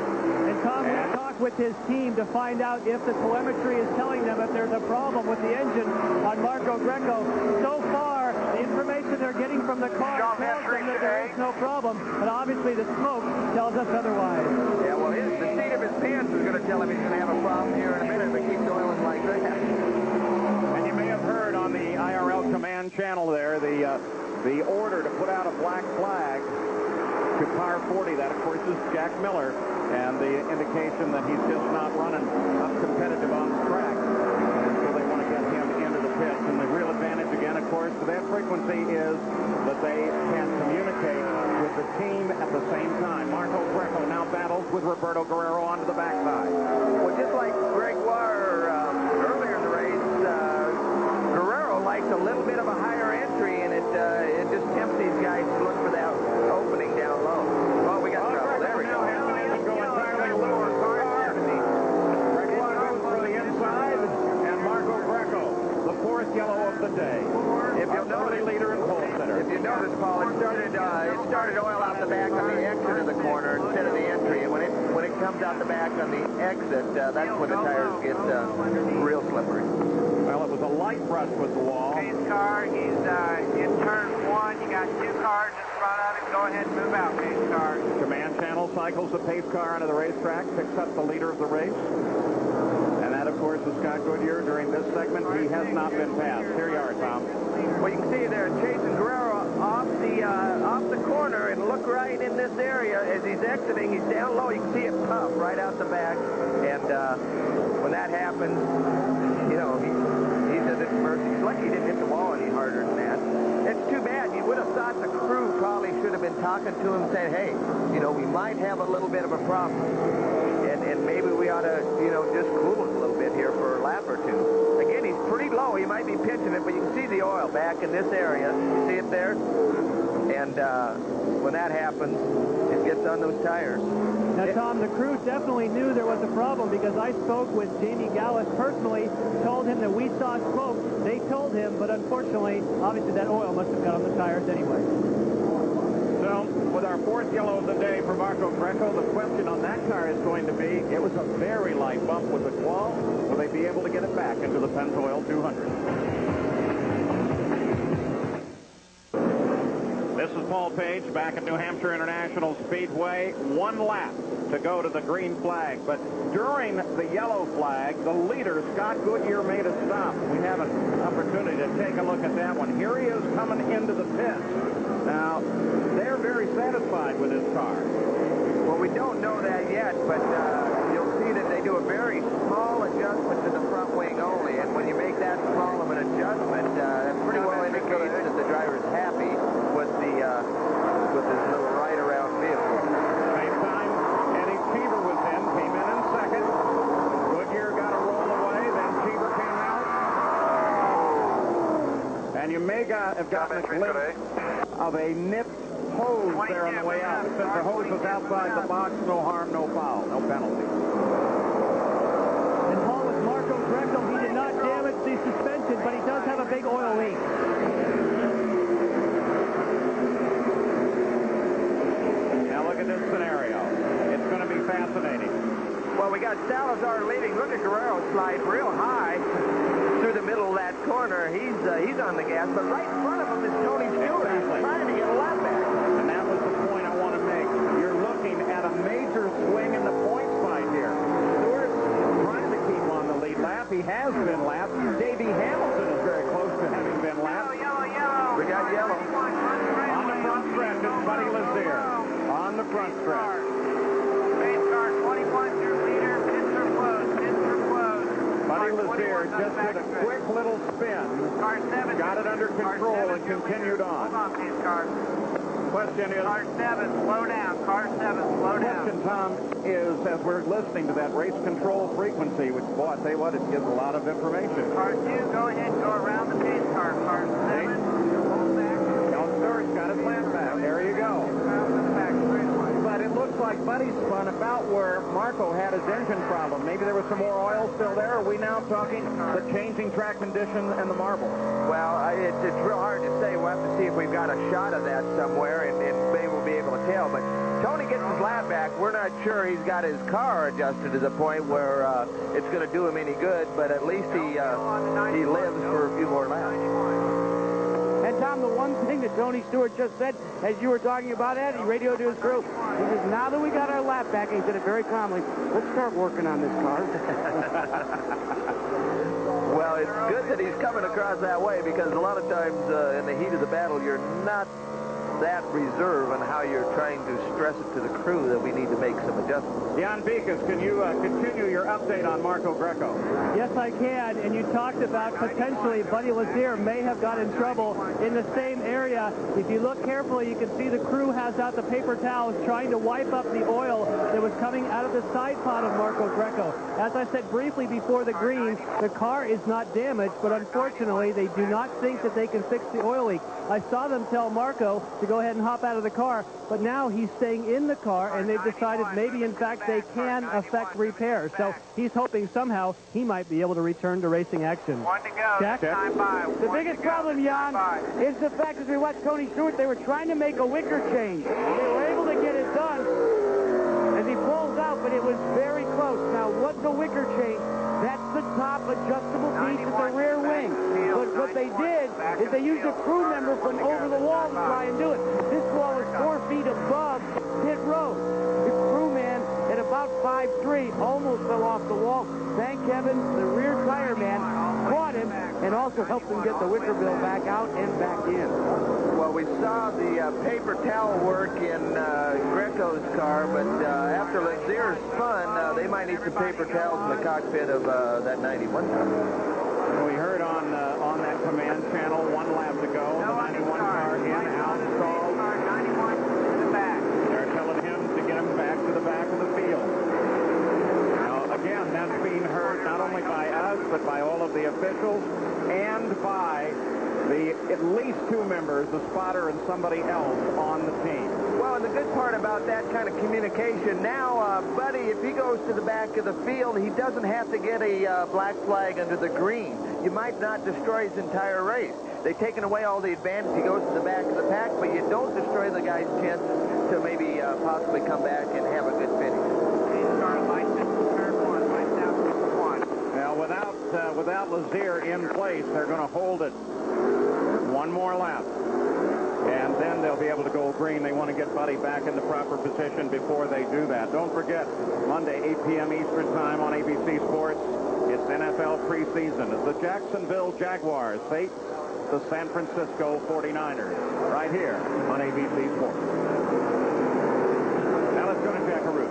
Speaker 3: And Tom, we talked with his team to find out if the telemetry is telling them if there's a problem with the engine on Marco Greco. So far, the information they're getting from the car tells them that there is no problem, but obviously the smoke tells us otherwise.
Speaker 4: Yeah, well, the seat of his pants is going to tell him he's going to have a problem here in a minute if it keeps oiling like that.
Speaker 1: And you may have heard on the IRL command channel there the order to put out a black flag to car 40. That, of course, is Jack Miller, and the indication that he's just not running up competitive on the track. And so they want to get him into the pits. And the real advantage, again, of course, to that frequency is that they can communicate with the team at the same time. Marco Greco now battles with Roberto Guerrero onto the backside.
Speaker 4: Well, just like Gregoire earlier in the race, Guerrero likes a little bit of a higher entry, and it just tempts these guys to look for that opening down low. Oh, we got trouble. There we go.
Speaker 1: Gregoire goes for the inside, and Marco Greco, the 4th yellow of the day.
Speaker 4: If you'll notice,
Speaker 1: leader and pole sitter.
Speaker 4: If you notice, Paul, it started oil out the back on the exit of the corner instead of the entry, and when it comes out the back on the exit, that's when the tires get real slippery.
Speaker 1: Well, it was a light brush with the wall.
Speaker 9: Pace car, he's in turn 1. You got 2 cars in front of him. Go ahead and move out, pace car.
Speaker 1: Command channel cycles the pace car onto the racetrack, picks up the leader of the race. And that, of course, is Scott Goodyear. During this segment, he has not been passed. Here you are, Tom.
Speaker 4: Well, you can see they're chasing Guerrero off the corner, and look right in this area as he's exiting. He's down low. You can see it puff right out the back. And when that happens, you know, he's at his mercy. He's lucky he didn't hit the wall any harder than that. It's too bad. You would have thought the crew probably should have been talking to him saying, hey, you know, we might have a little bit of a problem. And and maybe we ought to, just cool it a little bit here for a lap or two. Again, he's pretty low. He might be pinching it, but you can see the oil back in this area. You see it there? And when that happens, it gets on those tires.
Speaker 3: Now, Tom, the crew definitely knew there was a problem because I spoke with Jamie Gallus personally, told him that we saw smoke. They told him, but unfortunately, obviously that oil must have got on the tires anyway.
Speaker 1: So, with our fourth yellow of the day for Marco Greco, the question on that car is going to be, it was a very light bump with the qual. Will they be able to get it back into the Pennzoil 200? This is Paul Page back at New Hampshire International Speedway. One lap to go to the green flag. But during the yellow flag, the leader, Scott Goodyear, made a stop. We have an opportunity to take a look at that one. Here he is coming into the pits. Now, they're very satisfied with his car.
Speaker 4: Well, we don't know that yet, but you'll see that they do a very small adjustment to the front wing only. And when you make that small of an adjustment, that pretty well indicates that the driver is happy with his little ride-around vehicle.
Speaker 1: Same time, Eddie Cheever was in, came in second. Goodyear got a roll away, then Cheever came out. And you may have gotten a glimpse of a nipped hose there on the way out. Since the hose was outside the box, no harm, no foul, no penalty.
Speaker 3: And Paul, with Marco Greco, he did not damage the suspension, but he does have a big oil leak.
Speaker 1: This scenario. It's going to be fascinating.
Speaker 4: Well, we got Salazar leading. Look at Guerrero slide real high through the middle of that corner. He's on the gas, but right in front of him is Tony Stewart. He's trying to get a lap back.
Speaker 1: And that was the point I want to make. You're looking at a major swing in the points fight here. Stewart's trying to keep on the lead lap. He has been lapped. Davey Hamilton is very close to having been lapped.
Speaker 4: We got yellow.
Speaker 1: On the front stretch, it's Buddy Lazier. On the front stretch.
Speaker 9: Base car 21's your leader. Pits are closed.
Speaker 1: Buddy Lazier just did a quick little spin.
Speaker 9: Car 7.
Speaker 1: Got it under control and continued on.
Speaker 9: Hold on, please, car.
Speaker 1: Question is...
Speaker 9: Car 7, slow down. Car 7, slow down.
Speaker 1: Question, Tom, is as we're listening to that race control frequency, which, boy, I tell you what, it gives a lot of information.
Speaker 9: Car 2, go ahead. Go around the pace car. Car 7, hold back.
Speaker 1: Now, Stewart's got his lamp back. There you go. But it looks like Buddy spun about where Marco had his engine problem. Maybe there was some more oil still there. Are we now talking the changing track condition and the marble?
Speaker 4: Well, it's real hard to say. We'll have to see if we've got a shot of that somewhere, and maybe we'll be able to tell. But Tony gets his lap back. We're not sure he's got his car adjusted to the point where it's going to do him any good, but at least he lives for a few more laps.
Speaker 2: And, Tom, the one thing that Tony Stewart just said, as you were talking about that, he radioed to his crew. He says, now that we got our lap back, and he said it very calmly, let's start working on this car.
Speaker 4: Well, it's good that he's coming across that way because a lot of times in the heat of the battle, you're not that reserve on how you're trying to stress it to the crew that we need to make some adjustments.
Speaker 1: Jan Beekes, can you continue your update on Marco Greco?
Speaker 3: Yes, I can. And you talked about potentially Buddy Lazier may have got in trouble in the same area. If you look carefully, you can see the crew has out the paper towels trying to wipe up the oil that was coming out of the side pod of Marco Greco. As I said briefly before the green, the car is not damaged, but unfortunately, they do not think that they can fix the oil leak. I saw them tell Marco to go ahead and hop out of the car, but now he's staying in the car, and they've decided maybe, in fact, they can affect repairs. So he's hoping somehow he might be able to return to racing action.
Speaker 9: One to go.
Speaker 3: Jack?
Speaker 9: Time by.
Speaker 2: The biggest problem, Jan, is the fact as we watched Tony Stewart, they were trying to make a wicker change. They were able to get it done as he pulls out, but it was very close. Now, what's a wicker change? That's the top adjustable piece at the rear wing. But what they did is they used a crew member from over the wall to try and do it. This wall is 4 feet above pit road. The crewman at about 5'3" almost fell off the wall. Thank heaven the rear tire man caught him and also helped him get the wicker bill back out and back in.
Speaker 4: Well, we saw the paper towel work in Greco's car, but after Lazier's spun, they might need some paper towels in the cockpit of that 91 car.
Speaker 1: We heard on that command channel, 1 lap to go. The 91 car in, out, stalled.
Speaker 9: 91 to the back.
Speaker 1: They're telling him to get him back to the back of the field. of the officials and by at least 2 members, the spotter and somebody else on the team.
Speaker 4: Well, and the good part about that kind of communication now, Buddy, if he goes to the back of the field, he doesn't have to get a black flag under the green. You might not destroy his entire race. They've taken away all the advantage. He goes to the back of the pack, but you don't destroy the guy's chances to maybe possibly come back and have a good finish.
Speaker 1: Now, without Lazier in place, they're going to hold it one more lap. And then they'll be able to go green. They want to get Buddy back in the proper position before they do that. Don't forget, Monday, 8 p.m. Eastern Time on ABC Sports, it's NFL preseason as the Jacksonville Jaguars face the San Francisco 49ers right here on ABC Sports. Now let's go to Jackaroo.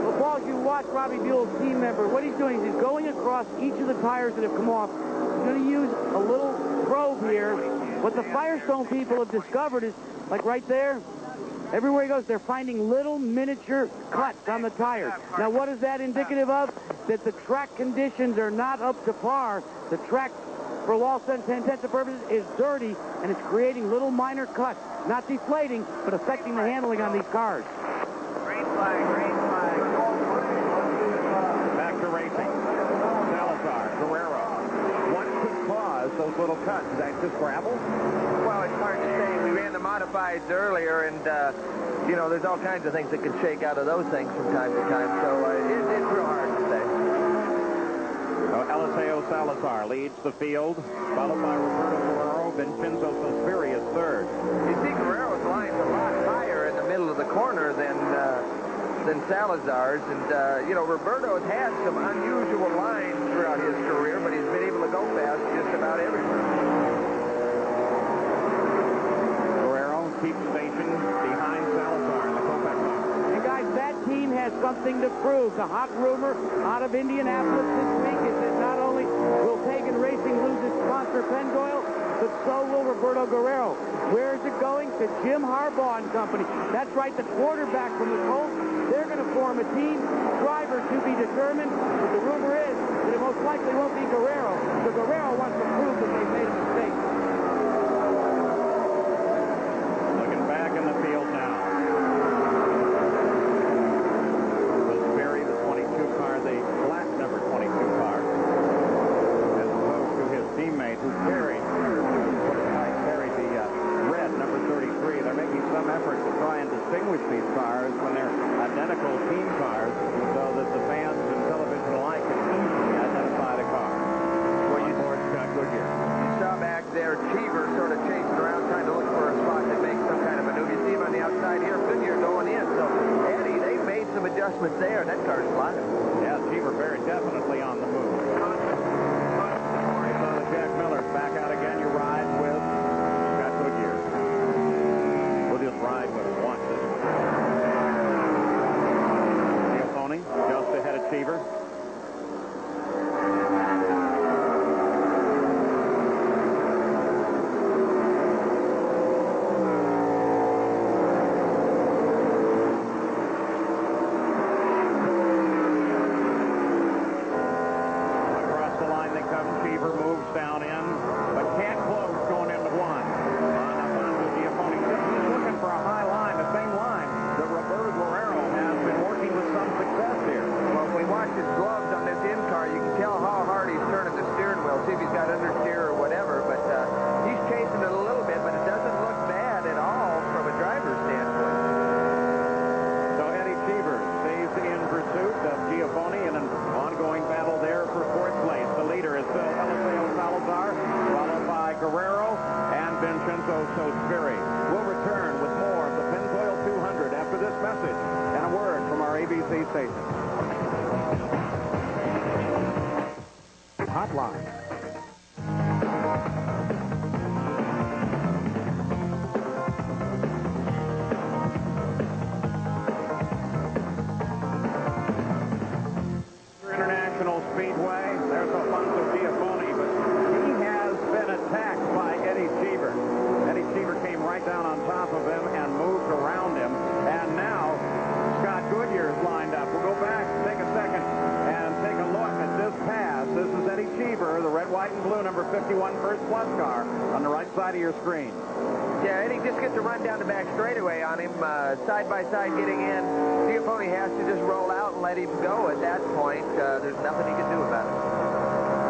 Speaker 2: Well, Paul, you watch Robbie Buell's team member. What he's doing is he's going across each of the tires that have come off. He's going to use a little probe here. What the Firestone people have discovered is, like right there, everywhere he goes, they're finding little miniature cuts on the tires. Now, what is that indicative of? That the track conditions are not up to par. The track, for all intents and purposes, is dirty, and it's creating little minor cuts. Not deflating, but affecting the handling on these cars.
Speaker 9: Green flag, green flag.
Speaker 1: Back to racing. Salazar, Guerrero. What could cause those little cuts? Is that just gravel?
Speaker 4: Well, it's hard to say. We ran the modifieds earlier, and, you know, there's all kinds of things that can shake out of those things from time to time. So it's real hard to say.
Speaker 1: Eliseo Salazar leads the field, followed by Roberto Guerrero. Vincenzo Sospiri is third.
Speaker 4: You see Guerrero's line's a lot higher in the middle of the corner than Salazar's. And, you know, Roberto's had some unusual lines throughout his career, but he's been able to go fast just about everywhere.
Speaker 1: Guerrero keeps station behind Salazar in the Kopech car.
Speaker 2: And, guys, that team has something to prove. The hot rumor out of Indianapolis this week is that not only will Pagan Racing lose its sponsor, Pennzoil, but so will Roberto Guerrero. Where is it going? To Jim Harbaugh and company. That's right, the quarterback from the Colts. They're going to form a team, driver to be determined. But the rumor is that it most likely won't be Guerrero. So Guerrero wants to prove that they've made a mistake.
Speaker 1: Looking back in the field now. Sospiri, the 22 car, the black number 22 car, as opposed to his teammate who carried the red number 33. There may be some effort to try and distinguish these cars when they're identical team cars so that the fans and television alike can easily identify the car. Well, you Scott Goodyear.
Speaker 4: You saw back there Cheever sort of chasing around trying to look for a spot that makes some kind of maneuver. You see him on the outside here, Goodyear going in. So, Eddie, they've made some adjustments there, and that car's flying.
Speaker 1: Yeah, Cheever very definitely on the move. So the Jack Miller's back out again. You ride with Scott Goodyear. We'll just ride with him. Watch this. Giafone just ahead of Cheever. Sospiri. We'll return with more of the Pennzoil 200 after this message and a word from our ABC station. Hotline. International Speedway. There's Alfonso Giafone, but he has been attacked by Eddie Cheever. Eddie Cheever came right down on top of him and moved around him. And now Scott Goodyear is lined up. We'll go back, take a second, and take a look at this pass. This is Eddie Cheever, the red white and blue, number 51 First Plus car on the right side of your screen.
Speaker 4: Yeah, and he just gets to run down the back straightaway on him, side by side getting in. Giafone has to just roll out and let him go at that point. There's nothing he can do about it.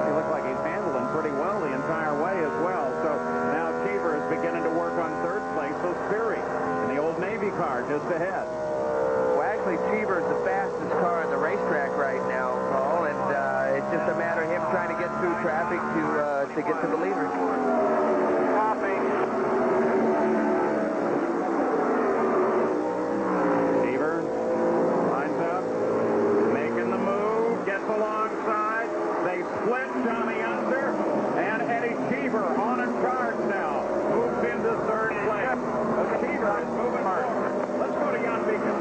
Speaker 1: He looks like he's handling pretty well the entire way as well. So now Cheever is beginning to work on third place. So Sperry in the old Navy car just ahead.
Speaker 4: Well, actually, Cheever is the fastest car on the racetrack right now, Paul, and it's just a matter of him trying to get through traffic to get to the leader.
Speaker 1: Cheever lines up, making the move, gets alongside. They split Johnny Under, and Eddie Cheever on a charge now. Moves into third place. Cheever is moving forward. Let's go to Jan Beacon.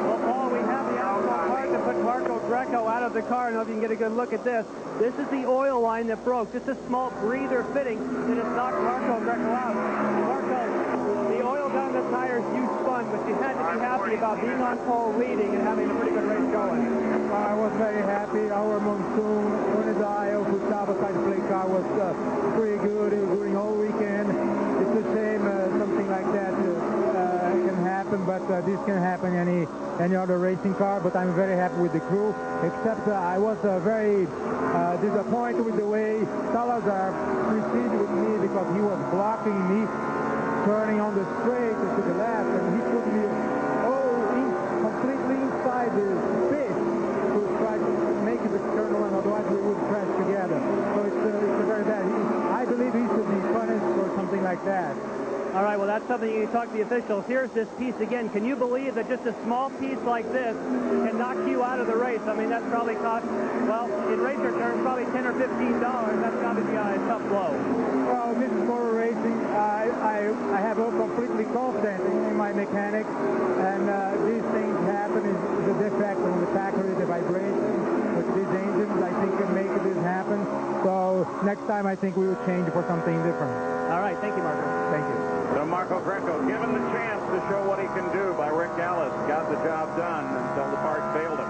Speaker 3: Well, Paul, we have the asphalt part to put Marco Greco out of the car. I don't know if you can get a good look at this. This is the oil line that broke. Just a small breather fitting that has knocked Marco Greco out. Marco, the oil down the tires, you spun, but you had to be happy about being on pole leading and having a pretty good race going.
Speaker 10: I was very happy. Our monsoon on the dial for sabotage play car was pretty good during all weekend. It's a shame something like that can happen, but this can happen any other racing car. But I'm very happy with the crew. Except I was very disappointed with the way Salazar proceeded with me because he was blocking me turning on the straight to the left, and he put me completely inside the space to try to make the turn one, otherwise we would crash together. So it's a very bad. I believe he should be punished for something like that.
Speaker 3: All right, well, that's something you talk to the officials. Here's this piece again. Can you believe that just a small piece like this can knock you out of the race? I mean, that's probably cost, well, in racer terms, probably $10 or $15. That's got to be a tough blow.
Speaker 10: Well, this is motor racing. I have a completely confidence in my mechanics, and these things happen. Is a defect on the factory, the vibration with these engines, I think can make this happen. So next time I think we will change for something different.
Speaker 3: All right, thank you, Marco.
Speaker 10: Thank you.
Speaker 1: So Marco Greco, given the chance to show what he can do by Rick Gallis, got the job done until the part failed him.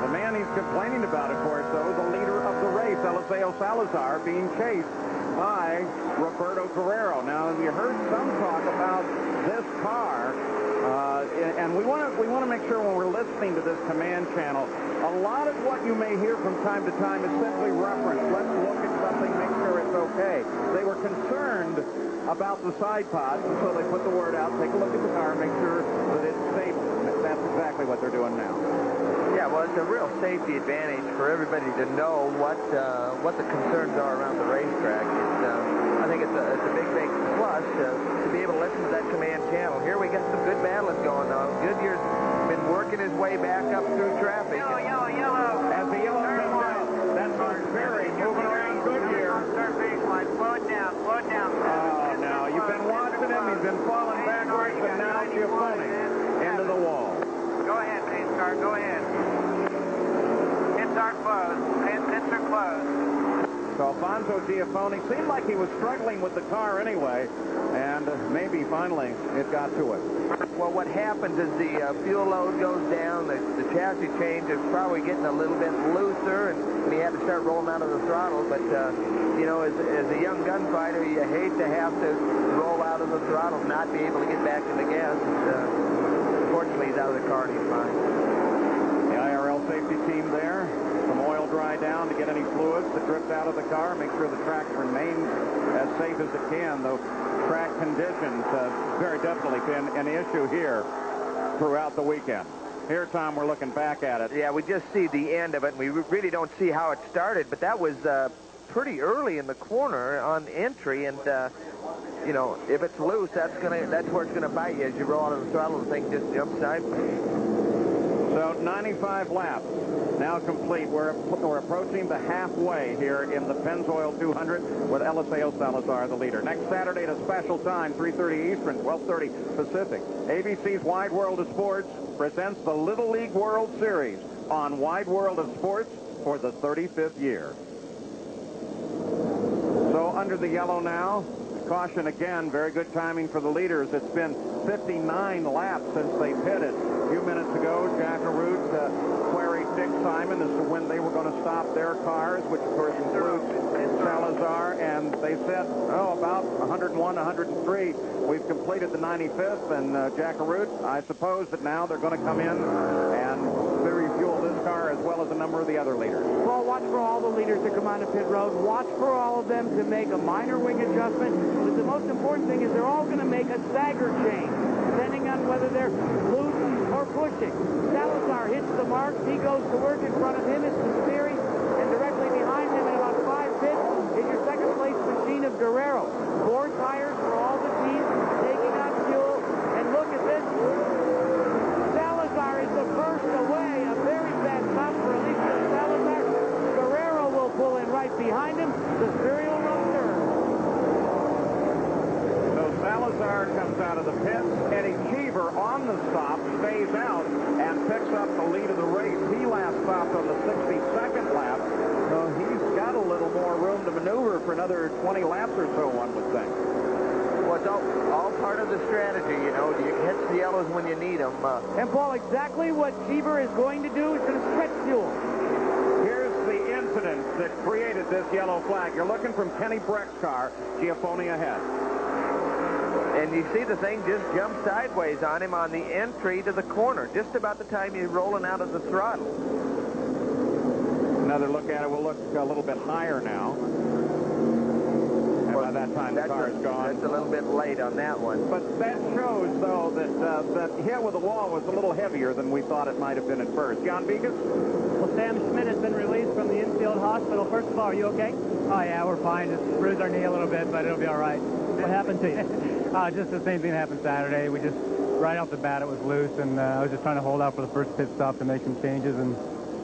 Speaker 1: The man he's complaining about, of course, though, the leader of the race, Eliseo Salazar, being chased by Roberto Guerrero. Now, you heard some talk about this car, and we want to make sure when we're listening to this command channel, a lot of what you may hear from time to time is simply reference. Let's look at something, make sure it's okay. They were concerned about the side pods, and so they put the word out, take a look at the car, make sure that it's stable. That's exactly what they're doing now.
Speaker 4: Yeah, well, it's a real safety advantage for everybody to know what the concerns are around the racetrack. I think it's a big plus to be able to listen to that command channel. Here we got some good battling going on. Goodyear's been working his way back up through traffic.
Speaker 9: Yellow.
Speaker 1: As the yellow comes out, that's Sperry moving around Goodyear.
Speaker 9: Slow it down.
Speaker 1: Oh, no, you've been watching him. He's been falling backwards, and now Giafone into the wall.
Speaker 9: Go ahead, pace car. Go ahead. Pits are closed. Pits are closed.
Speaker 1: So Alfonso Giafone seemed like he was struggling with the car anyway, and maybe finally it got to it.
Speaker 4: Well, what happens is the fuel load goes down, the chassis change is probably getting a little bit looser, and he had to start rolling out of the throttle. But, you know, as a young gunfighter, you hate to have to roll out of the throttle, not be able to get back in the gas. Fortunately, he's out of the car and he's fine.
Speaker 1: The IRL safety team there. Some oil dry down to get any fluids that dripped out of the car, make sure the track remains as safe as it can, though track conditions very definitely been an issue here throughout the weekend. Here, Tom, we're looking back at it.
Speaker 4: Yeah, we just see the end of it, and we really don't see how it started, but that was pretty early in the corner on entry, and you know, if it's loose, that's where it's gonna bite you as you roll out of the throttle. The thing just jumps sideways.
Speaker 1: So 95 laps now complete. We're approaching the halfway here in the Pennzoil 200 with Eliseo Salazar the leader. Next Saturday at a special time, 3:30 Eastern, 12:30 Pacific. ABC's Wide World of Sports presents the Little League World Series on Wide World of Sports for the 35th year. So under the yellow now. Caution again, very good timing for the leaders. It's been 59 laps since they pitted. A few minutes ago, Jack Arute queried Dick Simon. assignment as to when they were going to stop their cars, which of course includes Salazar, and they said, oh, about 101, 103. We've completed the 95th, and Jack Arute, I suppose that now they're going to come in and refuel this car as well as a number of the other leaders.
Speaker 2: Paul, watch for all the leaders to come onto pit road. Watch for all of them to make a minor wing adjustment. But the most important thing is they're all going to make a stagger change, depending on whether they're loose or pushing. Salazar hits the marks. He goes to work. In front of him is Conspiri, and directly behind him in about 5 pits is your second-place machine of Guerrero. 4 tires for all the teams taking on fuel. And look at this. Salazar is the first away. A very bad stop for Alicia Salazar. Guerrero will pull in right behind him. Conspiri will run third.
Speaker 1: So Salazar comes out of the pits. Eddie Cheever on the stop stays out and picks up the lead of the race. He last stopped on the 62nd lap, so he's got a little more room to maneuver for another 20 laps or so, one would think.
Speaker 4: Well, it's all part of the strategy, you know. You hit the yellows when you need them.
Speaker 2: And, Paul, exactly what Cheever is going to do is going to stretch fuel.
Speaker 1: Here's the incident that created this yellow flag. You're looking from Kenny Breck's car, Giafone ahead.
Speaker 4: And you see the thing just jump sideways on him on the entry to the corner, just about the time he's rolling out of the throttle.
Speaker 1: Another look at it. We'll look a little bit higher now. And by that time, the car is gone.
Speaker 4: That's a little bit late on that one.
Speaker 1: But that shows, though, that that hit with the wall was a little heavier than we thought it might have been at first. John Beekus?
Speaker 3: Well, Sam Schmidt has been released from the infield hospital. First of all, are you okay?
Speaker 10: Oh, yeah, we're fine. Just bruised our knee a little bit, but it'll be all right.
Speaker 3: What happened to you?
Speaker 10: Just the same thing happened Saturday. We just, right off the bat, it was loose, and I was just trying to hold out for the first pit stop to make some changes, and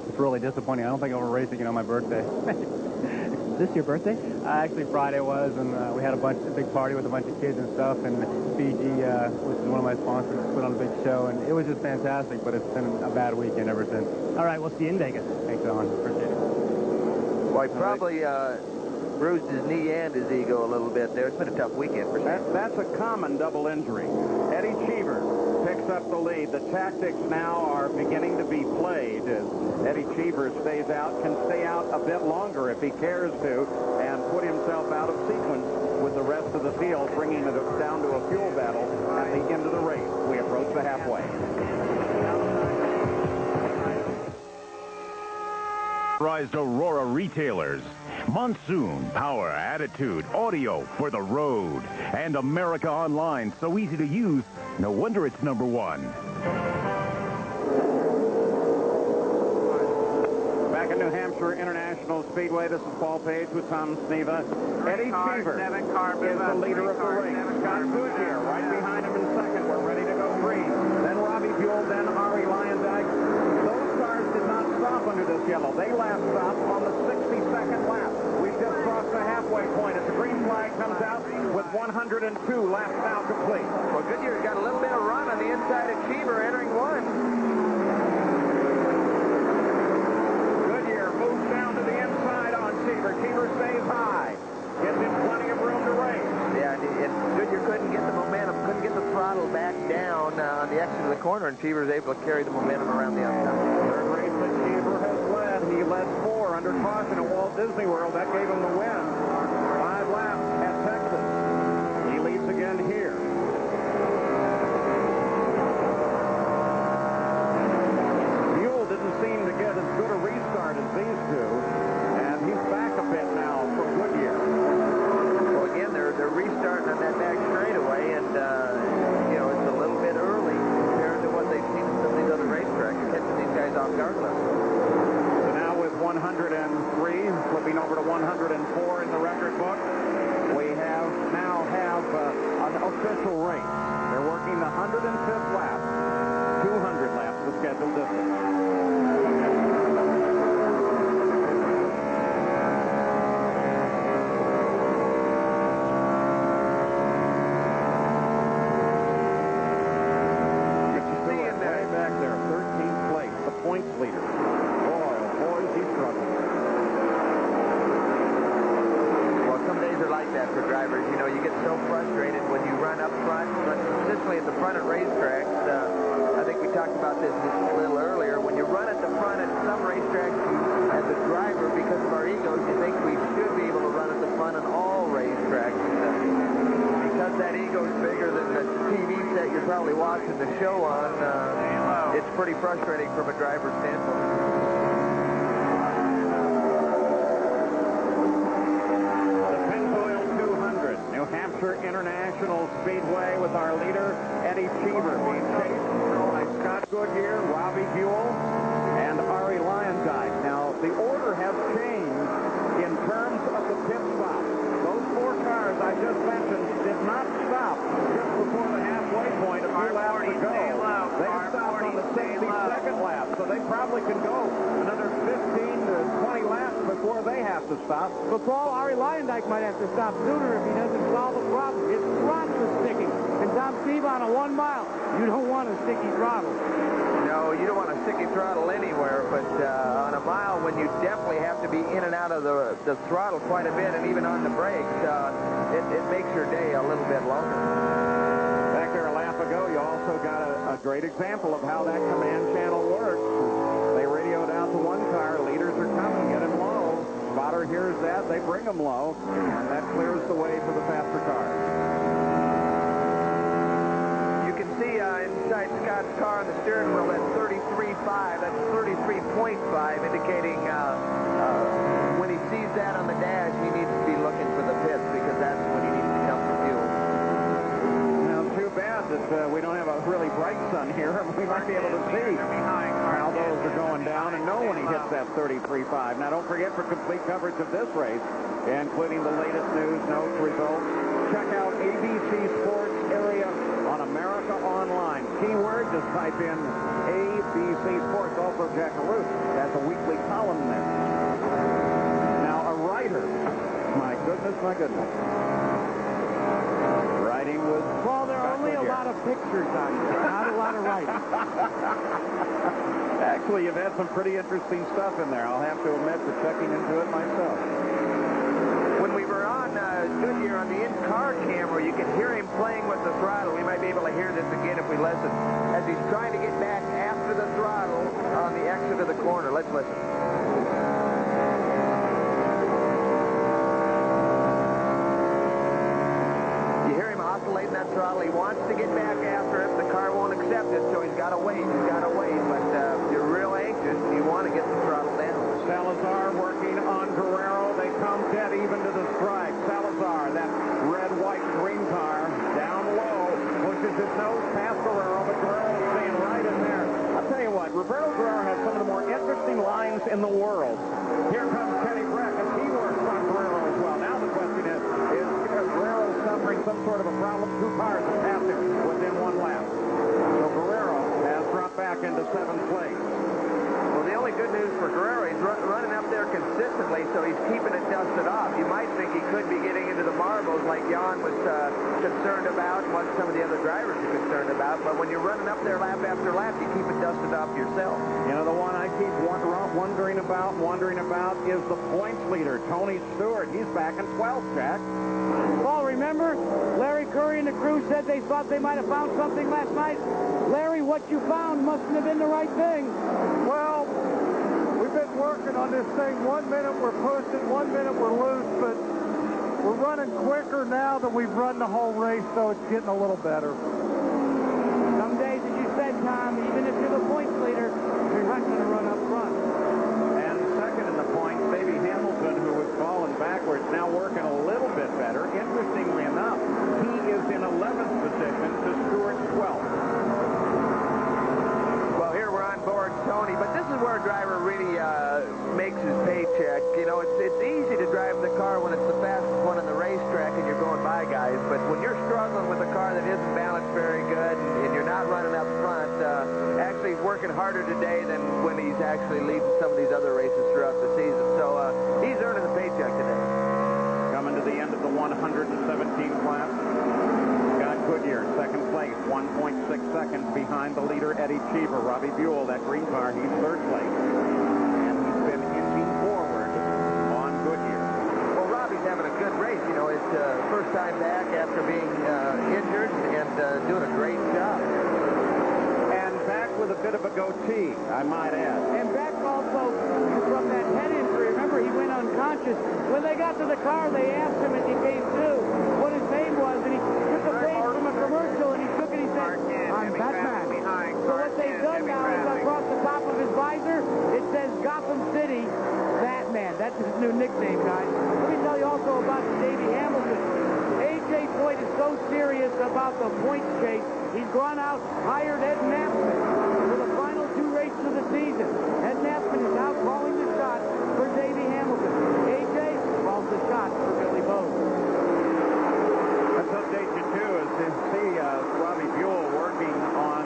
Speaker 10: it's really disappointing. I don't think I'll race again on my birthday.
Speaker 3: Is this your birthday?
Speaker 10: Actually, Friday was, and we had a big party with a bunch of kids and stuff, and Fiji, which is one of my sponsors, put on a big show, and it was just fantastic, but it's been a bad weekend ever since.
Speaker 3: All right, we'll see you in Vegas.
Speaker 10: Thanks, Alan. Appreciate it.
Speaker 4: Well, he probably bruised his knee and his ego a little bit there. It's been a tough weekend for him.
Speaker 1: That's a common double injury. Eddie Cheever picks up the lead. The tactics now are beginning to be played as Eddie Cheever stays out, can stay out a bit longer if he cares to, and put himself out of sequence with the rest of the field, bringing it down to a fuel battle at the end of the race. We approach the halfway.
Speaker 7: Authorized Aurora retailers. Monsoon, power, attitude, audio for the road. And America Online, so easy to use. No wonder it's #1.
Speaker 1: Back in New Hampshire International Speedway, this is Paul Page with Tom Sneva. Eddie Cheever is the leader of the race. Scott Goodyear right behind him in second. We're ready to go green. Then Robbie Buell, then Ari Lyondike. Those cars did not stop under this yellow. They last stopped on the 62nd lap. We've just crossed the halfway point as the green flag comes out with 102 laps now complete.
Speaker 4: Well, Goodyear's got a little bit of run on the inside of Cheever entering one.
Speaker 1: Goodyear moves down to the inside on Cheever. Cheever stays high. Gives him plenty of room to race.
Speaker 4: Yeah, and Goodyear couldn't get the momentum, couldn't get the throttle back down on the exit of the corner, and Cheever was able to carry the momentum around the outside.
Speaker 1: Third race that Cheever has led. He led 4 under caution at Walt Disney World. That gave him the win. 5 laps at Texas. He leads again here. Buell didn't seem to get as good a restart as these two, and he's back a bit now from Goodyear.
Speaker 4: Well, again, they're restarting on that back straightaway, and, you know, it's a little bit early compared to what they've seen in some of these other racetracks. They're catching these guys off guard left.
Speaker 1: So now with 103, flipping over to 104 in the record book, we now have an official race. They're working the 105th lap, 200 laps the scheduled distance. Points leader. Boy, oh boy, is he struggling.
Speaker 4: Well, some days are like that for drivers. You know, you get so frustrated when you run up front, but consistently at the front at racetracks. I think we talked about this a little earlier. When you run at the front at some racetracks, only watching the show on, it's pretty frustrating from a driver's standpoint.
Speaker 1: New Hampshire International Speedway with our leader, Eddie Cheever, being chased by Scott Goodyear, Robbie Buell, and Ari Lyondike. Now, the order has changed in terms of the pit stop. Those 4 cars I just mentioned did not stop just before the halfway point a few laps ago. They stopped on the 62nd lap, so they probably can go another 15 to 20 laps before they have to stop.
Speaker 2: But Paul, Ari Lyondike might have to stop sooner if he doesn't solve the problem. His throttle is sticking. And Tom Steve, on a 1 mile, you don't want a sticky throttle.
Speaker 4: No, you don't want a sticky throttle anywhere, but on a mile when you definitely have to be in and out of the throttle quite a bit, and even on the brakes, it makes your day a little bit longer.
Speaker 1: Back there a lap ago, you also got a great example of how that command channel works. They radioed out to one car, leaders are coming, get him low. Spotter hears that, they bring him low, and that clears the way for the faster cars.
Speaker 4: You can see inside Scott's car on the steering wheel that 33.5, that's 33.5, indicating when he sees that on the dash, he needs to be looking for the pits because that's when he needs to come for fuel.
Speaker 1: Now, too bad that we don't have a really bright sun here. We might be able to see how those are going down and know when he hits that 33.5. Now, don't forget, for complete coverage of this race, including the latest news, notes, results, check out ABC Sports Area on America Online. Keyword, just type in ABC Sports. Also, Jack Caruth has a weekly column there. Now, a writer. My goodness, my goodness. Writing with...
Speaker 2: Well, there are only a lot of pictures on there, not a lot of writing.
Speaker 1: Actually, you've had some pretty interesting stuff in there. I'll have to admit to checking into it myself.
Speaker 4: When we were on Goodyear on the in-car camera, you can hear him playing with the throttle. We might be able to hear this again if we listen. As he's trying to get back after the throttle on the exit of the corner. Let's listen. You hear him oscillating that throttle. He wants to get back after it. The car won't accept it, so he's got to wait. He's got to wait. But you're real anxious. You want to get the throttle down.
Speaker 1: Salazar working on Guerrero. They come dead even to the stripe. Salazar, that red, white, green car, down low, pushes his nose past Guerrero, but Guerrero's staying right in there. I'll tell you what, Roberto Guerrero has some of the more interesting lines in the world. Here comes Kenny Breck, and he works on Guerrero as well. Now the question is Guerrero suffering some sort of a problem? 2 cars have passed him within 1 lap. So Guerrero has dropped back into 7th place.
Speaker 4: Well, the only good news for Guerrero, he's running up there consistently, so he's keeping it dusted off. You might think he could be getting into the marbles like Jan was concerned about and what some of the other drivers are concerned about, but when you're running up there lap after lap, you keep it dusted off yourself.
Speaker 1: You know, the one I keep wondering about is the points leader, Tony Stewart. He's back in 12th, Jack.
Speaker 2: Paul, remember? Larry Curry and the crew said they thought they might have found something last night. Larry, what you found mustn't have been the right thing.
Speaker 10: Well, we've been working on this thing. 1 minute we're pushing, 1 minute we're loose, but we're running quicker now than we've run the whole race, so it's getting a little better.
Speaker 2: Some days, as you said, Tom, even if you're the points leader, you're not going to run up front.
Speaker 1: And second in the points, Baby Hamilton, who was falling backwards, now working a little bit better. Interestingly enough, he is in 11th position to Stewart's 12th.
Speaker 4: Well, here we're on board Tony, but this is where a driver really makes his paycheck. You know, it's easy to drive the car when it's the fastest one on the racetrack and you're going by guys, but when you're struggling with a car that isn't balanced very good and you're not running up front, actually he's working harder today than when he's actually leading some of these other races throughout the season. So he's earning a paycheck today.
Speaker 1: Coming to the end of the 117th lap. Scott Goodyear, second place, 1.6 seconds behind the leader, Eddie Cheever. Robbie Buell, that green car, he's third place. And he's been inching forward on Goodyear.
Speaker 4: Well, Robbie's having a good race. You know, it's first time back after being injured and doing a great job.
Speaker 1: And back with a bit of a goatee, I might add.
Speaker 2: And back also from that head injury. Remember, he went unconscious. When they got to the car, they asked him, and he came to, what his name was, and he took a page from a commercial, and he took it, he on Batman. So what they've done now is across the top of his visor, it says Gotham City Batman. That's his new nickname, guys. Let me tell you also about Davey Hamilton. A.J. Foyt is so serious about the points chase, he's gone out, hired Ed Nassman for the final 2 races of the season. Ed Nassman is now calling the shot for Davey Hamilton. A.J. calls the shot for Billy Bowes.
Speaker 1: Let's update you, too, as you see Robbie Buell working on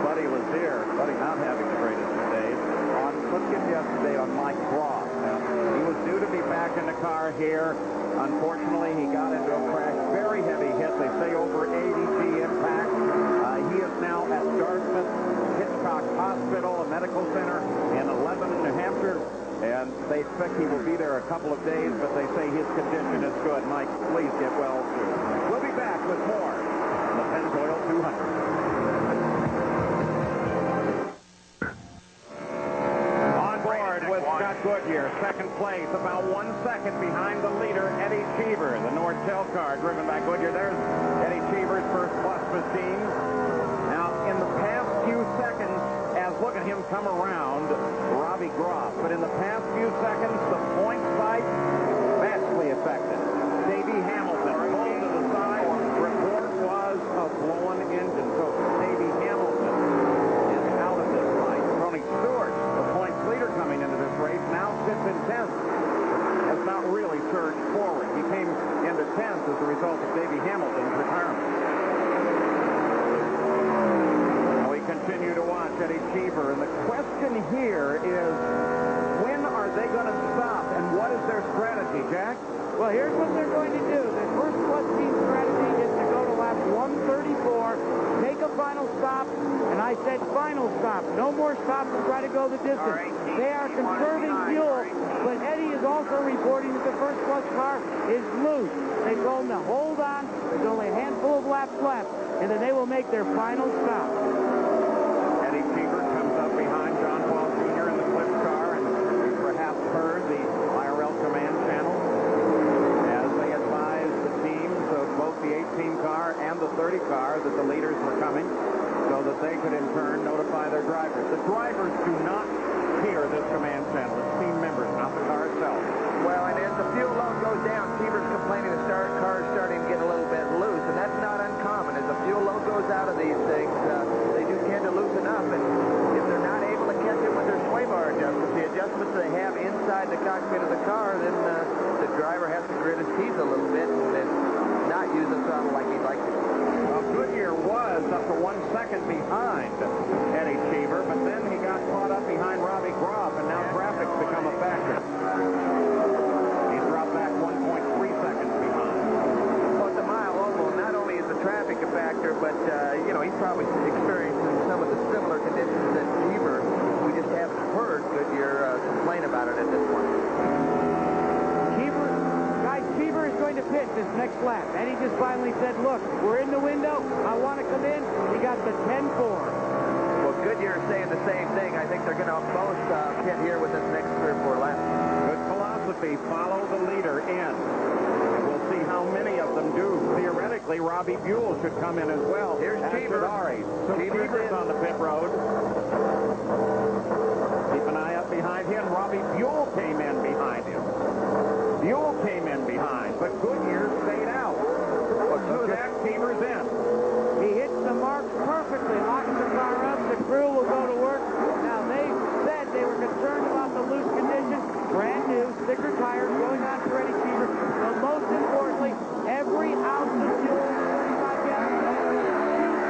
Speaker 1: Buddy Lazier. Buddy not having the greatest of days. Let's get you up to date on Mike Cross. Now, he was due to be back in the car here. Unfortunately, he got into a crash. Very heavy hit. They say over 80 G impact. He is now at Dartmouth Hitchcock Hospital, a medical center in Loudon, New Hampshire. And they expect he will be there a couple of days, but they say his condition is good. Mike, please get well soon. We'll be back with more on the Pennzoil 200. Goodyear, second place, about 1 second behind the leader, Eddie Cheever, the North Shell car driven by Goodyear. There's Eddie Cheever's first plus machine. Now, in the past few seconds, as look at him come around, Robbie Groff, but in the past few seconds, the point fight vastly affected. Davey Hamilton pulled to the side. Report was a blown engine, so Davey Hamilton is out of this fight. Tony Stewart, the points leader coming into this race, now sits in 10th. Has not really surged forward. He came into 10th as a result of Davey Hamilton's retirement. We continue to watch Eddie Cheever, and the question here is, when are they going to stop, and what is their strategy, Jack?
Speaker 2: Well, here's what they're going to do. The first plus team strategy is to go to lap 134, take a final stop, and I said final stop. No more stops to try to go the distance. They are conserving fuel, but Eddie is also reporting that the first plus car is loose. They told him to hold on. There's only a handful of laps left, and then they will make their final stop.
Speaker 1: Eddie Cheever comes up behind John Paul Jr. in the Cliff car, and you perhaps heard the IRL command channel as they advised the teams of both the 18 car and the 30 car that the leaders were coming, so that they could in turn notify their drivers. The drivers do not hear this command channel. It's team members, not the car itself.
Speaker 4: Well, and as the fuel load goes down, Cheever's complaining the car is starting to get a little bit loose, and that's not uncommon. As the fuel load goes out of these things, they do tend to loosen up, and if they're not able to catch it with their sway bar adjustments, the adjustments they have inside the cockpit of the car, then the driver has to grit his teeth a little bit and not use the throttle like he'd like to.
Speaker 1: Well, Goodyear was up to 1 second behind Eddie Cheever, but then he got caught up behind Robbie Groff, and now traffic's become a factor. He's dropped back 1.3 seconds behind.
Speaker 4: Well, it's a mile oval. Not only is the traffic a factor, but, you know, he's probably experiencing some of the similar conditions that Cheever. We just haven't heard Goodyear complain about it at this point.
Speaker 2: Cheever is going to pit this next lap, and he just finally said, look, we're in the window. I want to come in. He got the 10-4.
Speaker 4: Well, Goodyear is saying the same thing. I think they're going to both pit here with this next 3 or 4 laps.
Speaker 1: Good philosophy. Follow the leader in. And we'll see how many of them do. Theoretically, Robbie Buell should come in as well.
Speaker 4: Here's Cheever.
Speaker 1: So Cheever's on the pit road. Keep an eye up behind him. Robbie Buell came in behind him. Buell came in behind, but Goodyear stayed out. Well, so that Cheever's in.
Speaker 2: He hits the mark perfectly, locks the car up. The crew will go to work. Now, they said they were concerned about the loose condition. Brand new, thicker tires going on for Eddie Cheever. But most importantly, every ounce of fuel, 35 gallons, he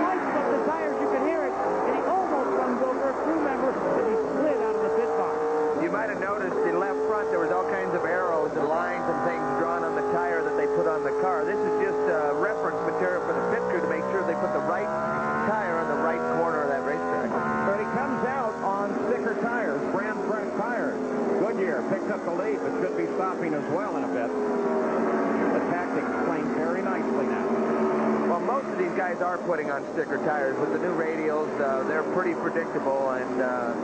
Speaker 2: sliced up the tires. You can hear it. And he almost runs over a crew member as he slid out of the pit box.
Speaker 4: You might have noticed in left front there was all kinds of arrows and lines and things drawn on the tire that they put on the car. This is just reference material for the pit crew to make sure they put the right tire on the right corner of that racetrack.
Speaker 1: So he comes out on thicker tires, brand fresh tires. Goodyear picks up the lead, but should be stopping as well in a bit. The tactics playing very nicely now.
Speaker 4: Well, most of these guys are putting on sticker tires. With the new radials, they're pretty predictable, and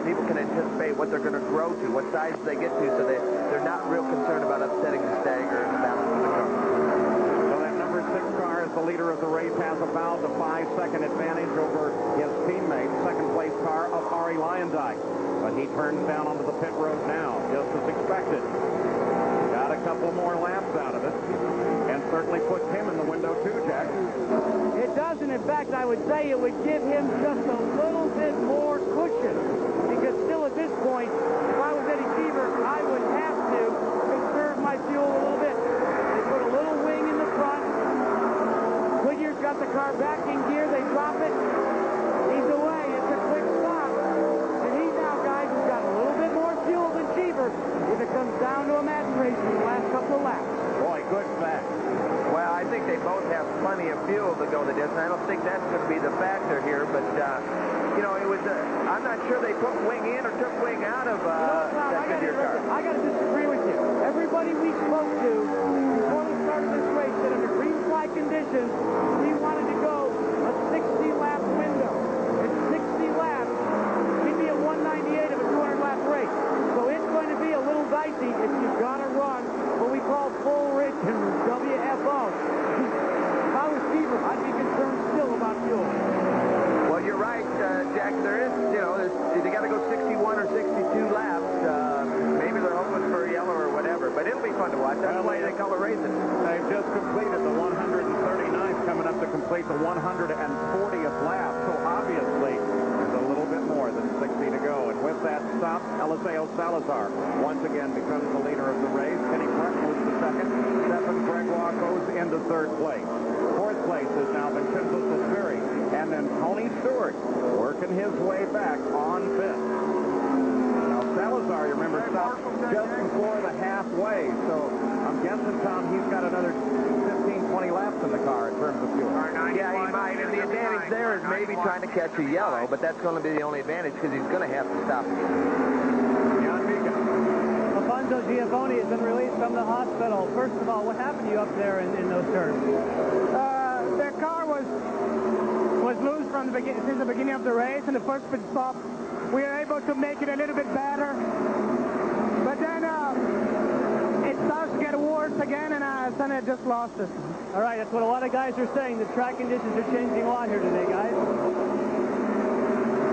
Speaker 4: people can anticipate what they're going to grow to, what size they get to, so they're not real concerned about upsetting the stagger and the balance of the car.
Speaker 1: So that number 7 car is the leader of the race, has about a 5-second advantage over his teammate, second-place car of Ari Lyondike. But he turns down onto the pit road now, just as expected. Got a couple more laps out of it, and certainly puts him in the window too, Jack.
Speaker 2: It doesn't. In fact, I would say it would give him just a little bit more cushion. Because still at this point, if I was Eddie Cheever, I would have to conserve my fuel a little bit. They put a little wing in the front. Goodyear's got the car back in gear. They drop it. He's away. It's a quick stop. And he now, guys, has got a little bit more fuel than Cheever if it comes down to a match race in the last couple of laps.
Speaker 1: Boy, good fact.
Speaker 4: Well, I think they both have plenty of fuel to go the distance. I don't think that's going to be the factor here, but, you know, it was, I'm not sure they put wing in or took wing out of that Goodyear car.
Speaker 2: I got to disagree with you. Everybody we spoke to before we started this race said under green flag conditions, he wanted to go a 60-lap window. At 60 laps, he'd be at 198 of a 200-lap race. So it's going to be a little dicey if you've got to run what we call full rich and WFO. If I was Cheever, I'd be concerned still about fuel.
Speaker 4: Well, you're right, Jack. There is, you know, they got to go 61 or 62 laps. Maybe they're hoping for yellow or whatever, but it'll be fun to watch. That's why they color race it.
Speaker 1: They've just completed the 139th, coming up to complete the 140th lap. So obviously, there's a little bit more than 60 to go. And with that stop, Eliseo Salazar once again becomes the leader of the race. Kenny Breck moves to second. Stefan Gregoire goes into third place. Fourth place is now Vincenzo Sospiri. And then Tony Stewart working his way back on fifth. Now, Salazar, you remember, stopped just before the halfway. So I'm guessing, Tom, he's got another 15, 20 laps in the car in terms of fuel.
Speaker 4: Yeah, he might. And the advantage there is maybe trying to catch a yellow, but that's going to be the only advantage because he's going to have to stop again.
Speaker 3: Alfonso Giafone has been released from the hospital. First of all, what happened to you up there in those turns?
Speaker 10: Their car was loose from since the beginning of the race, and the first pit stop, we were able to make it a little bit better. But then it starts to get worse again, and then I just lost it.
Speaker 3: All right, that's what a lot of guys are saying. The track conditions are changing a lot here today, guys.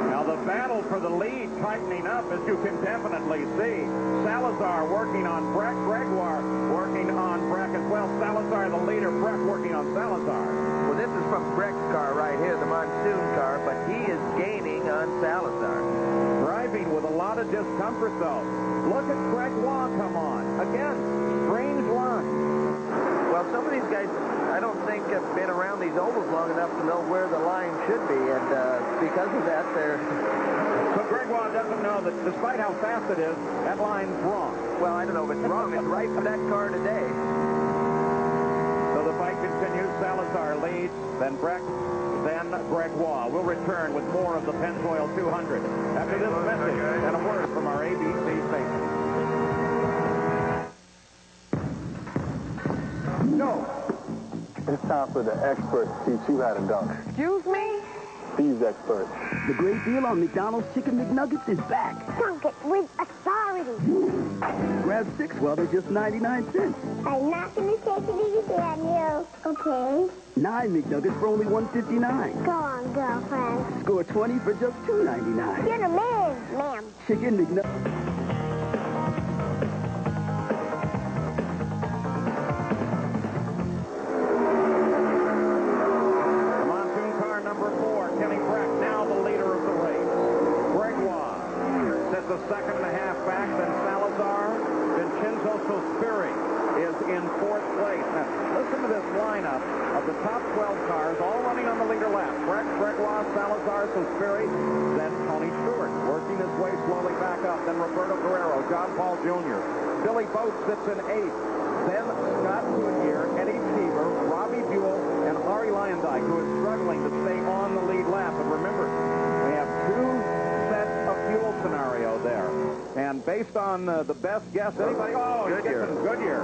Speaker 1: Now the battle for the lead tightening up, as you can definitely see. Salazar working on Breck, Gregoire working on Breck as well. Salazar the leader, Breck working on Salazar.
Speaker 4: Well, this is from Breck's car right here, the Monsoon car, but he is gaining on Salazar.
Speaker 1: Driving with a lot of discomfort, though. Look at Gregoire come on. Again, strange line.
Speaker 4: Well, some of these guys, I don't think, have been around these ovals long enough to know where the line should be, and because of that, they're...
Speaker 1: So Gregoire doesn't know that, despite how fast it is, that line's wrong.
Speaker 4: Well, I don't know if it's wrong. It's right for that car today.
Speaker 1: So the fight continues. Salazar leads, then Breck, then Gregoire. We'll return with more of the Pennzoil 200 after this message and a word from our ABC station.
Speaker 11: No. It's time for the experts to teach you how to dunk.
Speaker 6: Excuse me?
Speaker 11: These experts.
Speaker 5: The great deal on McDonald's Chicken McNuggets is back.
Speaker 6: Dunk it with authority.
Speaker 5: Grab 6 while they're just 99 cents.
Speaker 6: I'm not going to take it easy on you. Okay.
Speaker 5: 9 McNuggets for only $1.59.
Speaker 6: Go on, girlfriend.
Speaker 5: Score 20 for just $2.99.
Speaker 6: You're the man, ma'am.
Speaker 5: Chicken McNuggets.
Speaker 1: A second and a half back, then Salazar. Vincenzo Sospiri is in fourth place. Now, listen to this lineup of the top 12 cars, all running on the leader lap. Breck, Gregoire, Salazar, Sospiri, then Tony Stewart, working his way slowly back up. Then Roberto Guerrero, John Paul Jr. Billy Boat sits in eighth. Then Scott Goodyear, Eddie Cheever, Robbie Buell, and Ari Lyondike, who is struggling to stay on the lead lap. And remember, we have two fuel scenario there. And based on the best guess, anybody... Oh,
Speaker 4: Goodyear.
Speaker 1: Goodyear.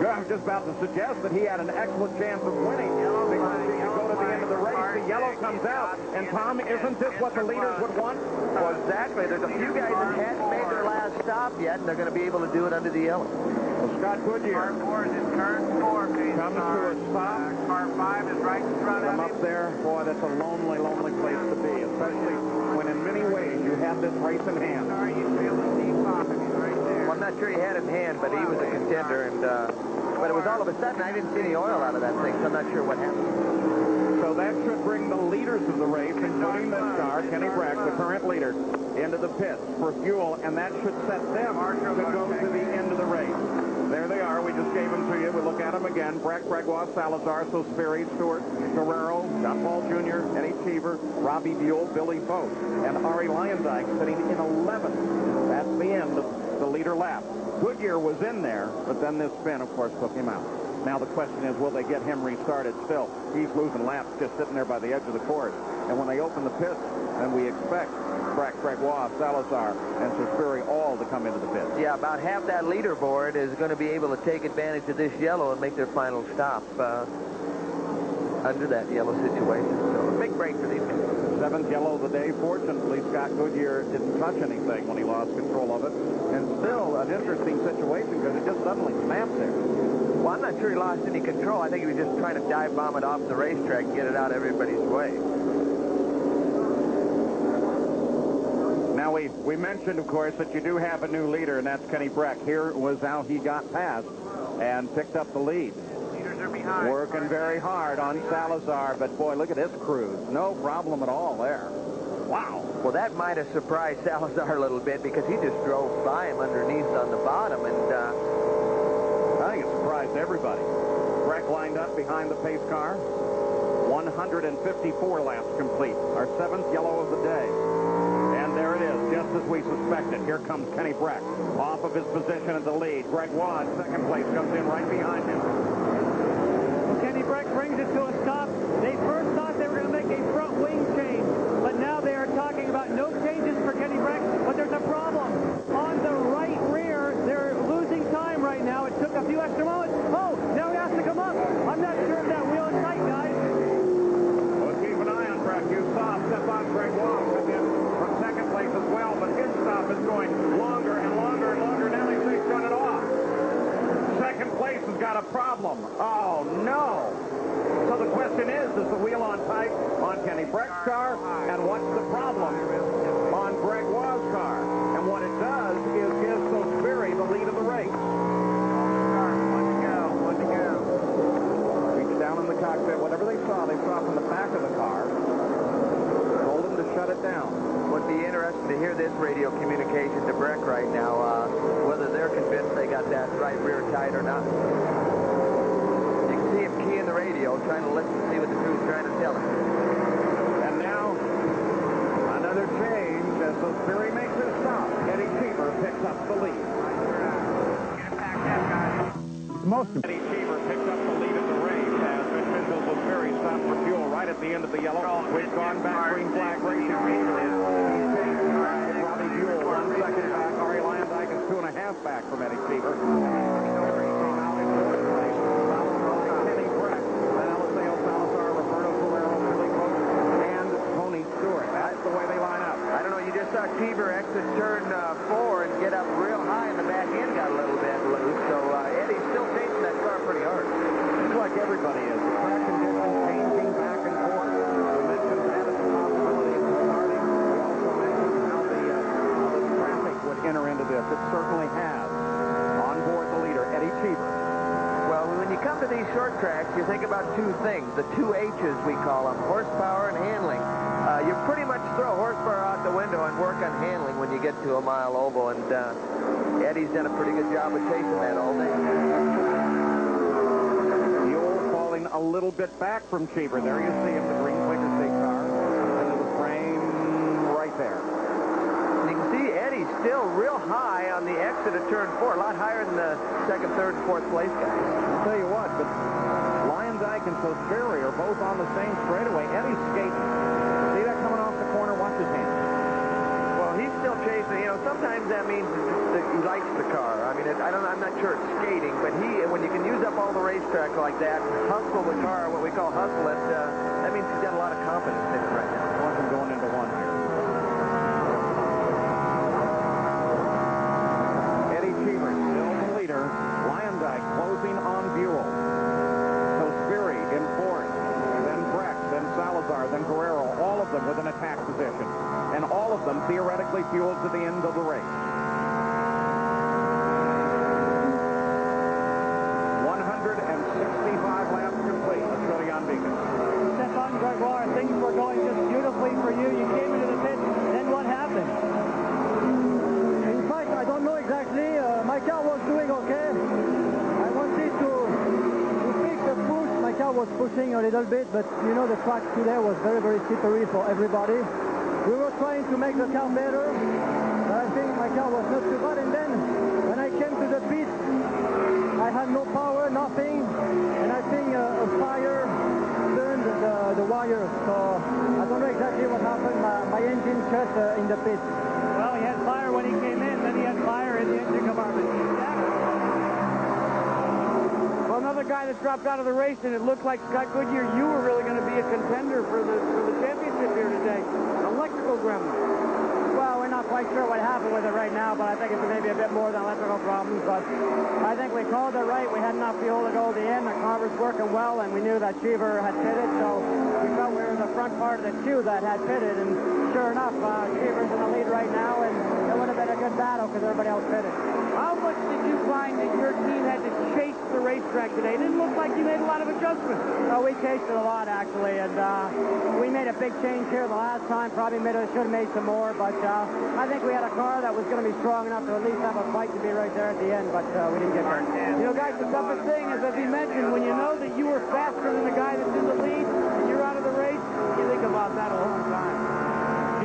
Speaker 1: I was just about to suggest that he had an excellent chance of winning. Because if you go to the end of the race, the yellow comes out. And, Tom, isn't this what the leaders would want?
Speaker 4: Well, exactly. There's a few guys that hadn't made their last stop yet, and they're going to be able to do it under the yellow.
Speaker 1: Well, Scott Goodyear
Speaker 9: Car 4 is in turn 4.
Speaker 1: comes to a stop.
Speaker 9: Car 5 is right in front of
Speaker 1: Come
Speaker 9: him.
Speaker 1: up there. Boy, that's a lonely, lonely place to be, especially when in many ways you have this race in hand.
Speaker 9: Sorry, you feel the deep pocket. He's right there.
Speaker 4: Well, I'm not sure he had it in hand, but he was a contender. And but it was all of a sudden, I didn't see any oil out of that thing, so I'm not sure what happened.
Speaker 1: So that should bring the leaders of the race, including this car, Kenny Brack, the current leader, into the pits for fuel, and that should set them to go to the end of the race. There they are. We just gave them to you. We look at them again. Brack, Gregoire, Salazar, Sospiri, Stewart, Guerrero, John Paul Jr., Eddie Cheever, Robbie Buell, Billy Vogt, and Ari Lyondike sitting in 11th. That's the end of the leader lap. Goodyear was in there, but then this spin, of course, took him out. Now the question is, will they get him restarted still? He's losing laps just sitting there by the edge of the course. And when they open the pits, then we expect Brack, Gregoire, Salazar, and Sospiri all to come into the pits.
Speaker 4: Yeah, about half that leaderboard is going to be able to take advantage of this yellow and make their final stop under that yellow situation. So a big break for these guys.
Speaker 1: 7th yellow of the day. Fortunately, Scott Goodyear didn't touch anything when he lost control of it. And still an interesting situation because it just suddenly snapped there.
Speaker 4: Well, I'm not sure he lost any control. I think he was just trying to dive bomb it off the racetrack and get it out everybody's way.
Speaker 1: Now, we mentioned, of course, that you do have a new leader, and that's Kenny Brack. Here was how he got past and picked up the lead.
Speaker 9: Leaders are behind.
Speaker 1: Working very hard on Salazar, but boy, look at this cruise. No problem at all there. Wow.
Speaker 4: Well, that might have surprised Salazar a little bit because he just drove by him underneath on the bottom, and
Speaker 1: I think it surprised everybody. Brack lined up behind the pace car. 154 laps complete. Our 7th yellow of the day. And there it is, just as we suspected. Here comes Kenny Brack off of his position at the lead. Greg Watt, second place, comes in right behind him.
Speaker 3: Well, Kenny Brack brings it to a stop. They first thought they were going to make a front wing change, but now they are talking about no changes for Kenny Brack. But there's a problem. On the right rear, they're losing time right now. It took a few extra moments. Oh, now he has to come up. I'm not sure if that wheel is tight, guys.
Speaker 1: Well, keep an eye on Brack. You saw Stefan Greg Watt come in from second place as well, but his stop is going longer and longer and longer. Now he's shut it off. Second place has got a problem. Oh, no. So the question is the wheel on tight on Kenny Brack's car? And what's the problem on Greg Watt's car? And what it does is give Sospiri the lead of the race.
Speaker 9: Let it go.
Speaker 1: Reach down in the cockpit. Whatever they saw from the back of the car. Told them to shut it down.
Speaker 4: would be interesting to hear this radio communication to Breck right now, whether they're convinced they got that right rear tight or not. You can see him keying the radio, trying to listen to see what the crew's trying to tell him.
Speaker 1: And now, another change as Sospiri makes his stop. Eddie Cheever picks up the lead. Eddie Cheever picks up the lead at the race as Vincenzo Sospiri stopped for fuel right at the end of the yellow. We've gone back, green flag racing. Robbie Buell 1 second back. Ari Lyondike is 2.5 back from Eddie Cheever. Kenny Brack, Aliseo Salazar, Roberto Guerrero, Billy Vogt, and Tony Stewart. That's the way they line up.
Speaker 4: I don't know, you just saw Cheever exit turn 4 and get up real high, and the back end got a little bit loose. So Eddie's still chasing that car pretty hard.
Speaker 1: It's like everybody is. The track conditions changing back and forth. We mentioned that as a possibility of starting. We also mentioned how the traffic would enter into this. It certainly has. On board the leader, Eddie Cheever.
Speaker 4: Well, when you come to these short tracks, you think about two things, the two H's we call them, horsepower and handling. You pretty much throw horsepower out the window and work on handling when you get to a mile oval, and Eddie's done a pretty good job of chasing that all day.
Speaker 1: Buell falling a little bit back from Cheever. There you see him, the green Quaker State car. Into the frame right there.
Speaker 4: You can see Eddie's still real high on the exit of turn 4, a lot higher than the second, third, and fourth place guys.
Speaker 1: I'll tell you what, but Lyondike and Sospiri are both on the same straightaway. Eddie's skating. See that coming off the corner? Watch his hand.
Speaker 4: Well, he's still chasing him sometimes that means that he likes the car. I mean, I'm not sure it's skating, but when you can use up all the racetrack like that, hustle the car, what we call hustle it, that means he's got a lot of confidence in it right now.
Speaker 1: Watch him going into one here. Eddie Cheever still the leader. Lyondike closing on Buell. So Sperry in fourth, then Breck, then Salazar, then Guerrero, all of them with an attack position. And all of them theoretically fueled to the end of the race. 165 laps complete. Let's go to Jan Beacon.
Speaker 3: Stefan Gregoire, things were going just beautifully for you. You came into the pit, then what happened?
Speaker 10: In fact, I don't know exactly. My car was doing okay. I wanted to fix the push. My car was pushing a little bit, but you know the track today was very, very slippery for everybody. We were trying to make the car better, but I think my car was not too bad. And then when I came to the pit, I had no power, nothing, and I think a fire burned the wires. So I don't know exactly what happened. My engine shut in the pit.
Speaker 3: Well, he had fire when he came in, then he had fire in the engine compartment.
Speaker 2: Well, another guy that dropped out of the race, and it looked like, Scott Goodyear, you were really going to be a contender for the championship here today. An electrical gremlin.
Speaker 3: Well, we're not quite sure what happened with it right now, but I think it's maybe a bit more than electrical problems. But I think we called it right. We had enough fuel to go to the end. The car was working well, and we knew that Cheever had pitted, so we felt we were in the front part of the queue that had pitted. And sure enough, Cheever's in the lead right now, and it would have been a good battle because everybody else pitted.
Speaker 2: How much did you find that your team had to chase the racetrack today? It didn't look like you made a lot of adjustments.
Speaker 3: Oh, we chased it a lot, actually, and we made a big change here the last time. Probably should have made some more, but I think we had a car that was going to be strong enough to at least have a fight to be right there at the end, but we didn't get there.
Speaker 2: You know, guys, the toughest thing is, as he mentioned, when you know that you were faster than the guy that's in the lead, and you're out of the race, you think about that a long time.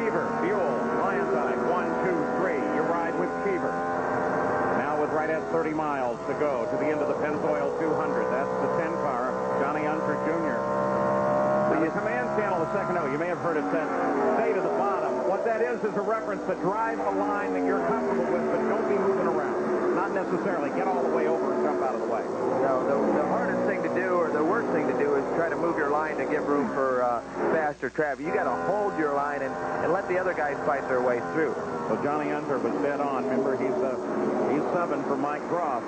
Speaker 1: Cheever, Buell, Lyondike, 1, 2, 3. You ride with Cheever. Now with right at 30 miles to go to the end of the Pennzoil 200. That's the 10 car, Johnny Unser Jr. Now, the command channel a second ago, you may have heard it said, stay to the bottom. What that is a reference to drive a line that you're comfortable with, but don't be moving around. Not necessarily get all the way over and jump out of the way.
Speaker 4: No, the hardest thing to do, or the worst thing to do, is try to move your line to give room for faster traffic. You got to hold your line and let the other guys fight their way through.
Speaker 1: So Johnny Unser was dead on. Remember, he's subbing for Mike Groff.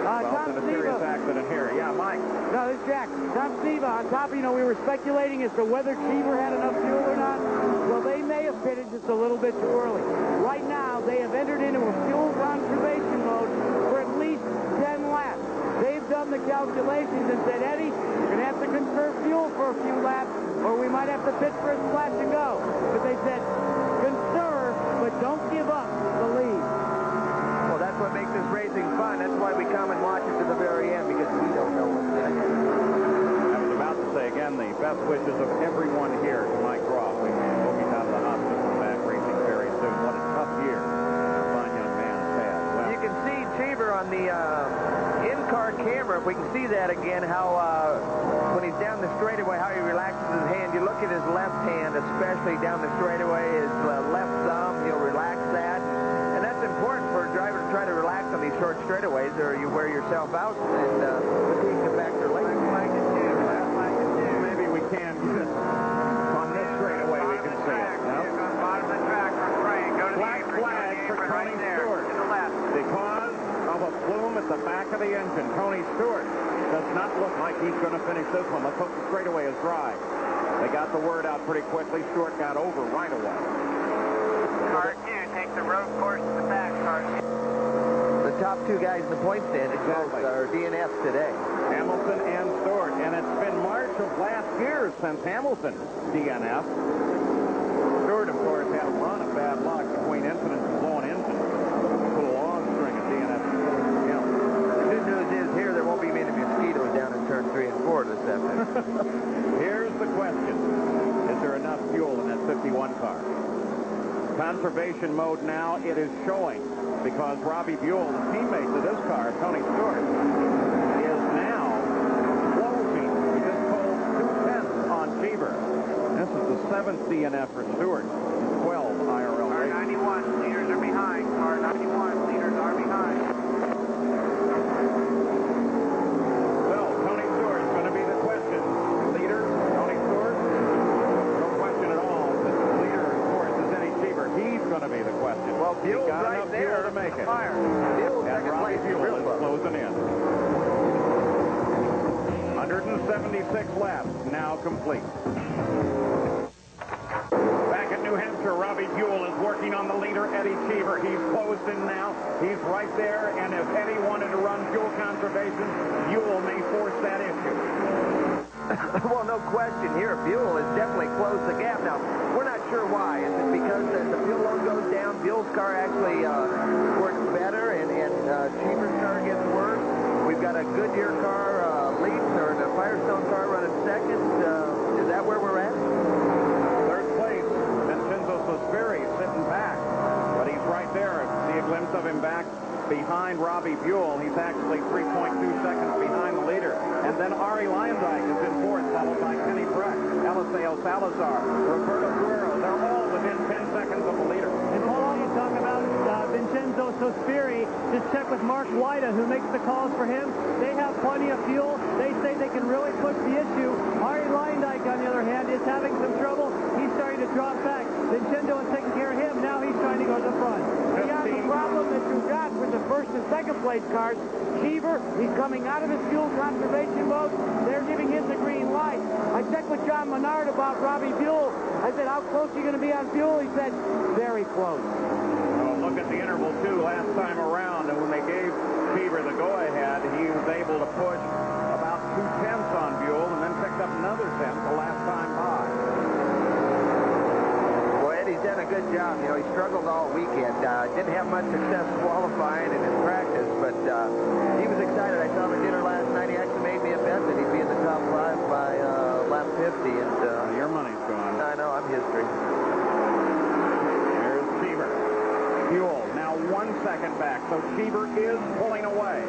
Speaker 2: Tom
Speaker 1: in a serious accident here. Yeah, Mike.
Speaker 2: No, this is Jack. Tom Steva, on top of, we were speculating as to whether Cheever had enough fuel or not. Well, they may have pitted just a little bit too early. Right now, they have entered into a fuel conservation mode for at least 10 laps. They've done the calculations and said, Eddie, you're going to have to conserve fuel for a few laps, or we might have to pit for a splash and go. But they said, conserve, but don't give up the lead.
Speaker 4: Well, that's what makes this racing fun. That's why we come and watch it to the very end, because we don't know what's going to happen.
Speaker 1: I was about to say, again, the best wishes of everyone here to Mike Groff. We'll be out of the hospital and back racing very soon. What a tough year. A fine young man's had. Well,
Speaker 4: you can see Cheever on the in-car camera, if we can see that again, how when he's down the straightaway, how he relaxes his hand. You look at his left hand, especially down the straightaway, his left thumb, he'll relax that. And that's important for a driver to try to relax on these short straightaways, or you wear yourself out and fatigue the factor later.
Speaker 1: Maybe we can. On this straightaway, we can see it. No?
Speaker 9: Bottom of the track for Frank. Go to
Speaker 1: Black flag for Tony Stewart.
Speaker 9: To the left.
Speaker 1: Because of a plume at the back of the engine, Tony Stewart does not look like he's going to finish this one. Let's hope the straightaway is dry. They got the word out pretty quickly. Stewart got over right away.
Speaker 9: Car 2, take the road course to the back, car 2.
Speaker 4: The top two guys in the point stand are DNFs today.
Speaker 1: Hamilton and Stewart. And it's been March of last year since Hamilton DNF. Stewart, of course, had a run of bad luck between incidents and blowing engines. A long string of DNFs. Yeah.
Speaker 4: The good news is here there won't be many mosquitoes down in turn 3 and 4 this afternoon.
Speaker 1: Here's the question. Is there enough fuel in that 51 car? Conservation mode now, it is showing, because Robbie Buell, the teammate to this car, Tony Stewart, is now closing. We just pulled 2/10 on Cheever. This is the 7th DNF for Stewart, 12 IRL races.
Speaker 9: 91, leaders are behind.
Speaker 4: right there.
Speaker 1: To make it.
Speaker 4: Fire. Bill, second
Speaker 1: Robbie
Speaker 4: place.
Speaker 1: Buell
Speaker 4: Real
Speaker 1: is
Speaker 4: close.
Speaker 1: closing in. 176 laps now complete. Back in New Hampshire, Robbie Buell is working on the leader, Eddie Cheever. He's closed in now. He's right there, and if Eddie wanted to run fuel conservation, Buell may force that issue.
Speaker 4: Well, no question here. Buell has definitely closed the gap. Now, we're not sure why. Is it because the fuel load goes down, Buell's car actually works better, and Cheever's car gets worse? We've got a Goodyear car leading, or a Firestone car running second. Is that where we're at?
Speaker 1: Third place, Vincenzo Sospiri sitting back, but he's right there. See a glimpse of him back behind Robbie Buell. He's actually 3.2 seconds behind the leader. And then Ari Lyondike is in fourth, followed by Kenny Breck, Eliseo Salazar, Roberto Guerrero. They're all within 10 seconds of the leader.
Speaker 3: And Paul, you talk about Vincenzo Sospiri. Just check with Mark Wida, who makes the calls for him. They have plenty of fuel. They say they can really push the issue. Ari Lyondike, on the other hand, is having some trouble. He's starting to drop back. Vincenzo is taking care of him. Now he's trying to go to the front.
Speaker 2: Yeah, the problem that you got with the first and second place cars, Cheever, he's coming out of his fuel conservation mode. They're giving him the green light. I checked with John Menard about Robbie Buell. I said, how close are you going to be on fuel? He said, very close.
Speaker 1: Oh, look at the interval, too, last time around. And when they gave Cheever the go-ahead, he was able to push about 2/10 on Buell and then picked up another tenth the last time by.
Speaker 4: He's done a good job. You know, he struggled all weekend. Didn't have much success qualifying and in practice, but he was excited. I saw him at dinner last night. He actually made me a bet that he'd be in the top 5 by lap 50. And
Speaker 1: your money's gone.
Speaker 4: I know. I'm history.
Speaker 1: Here's Cheever. Buell now 1 second back, so Cheever is pulling away.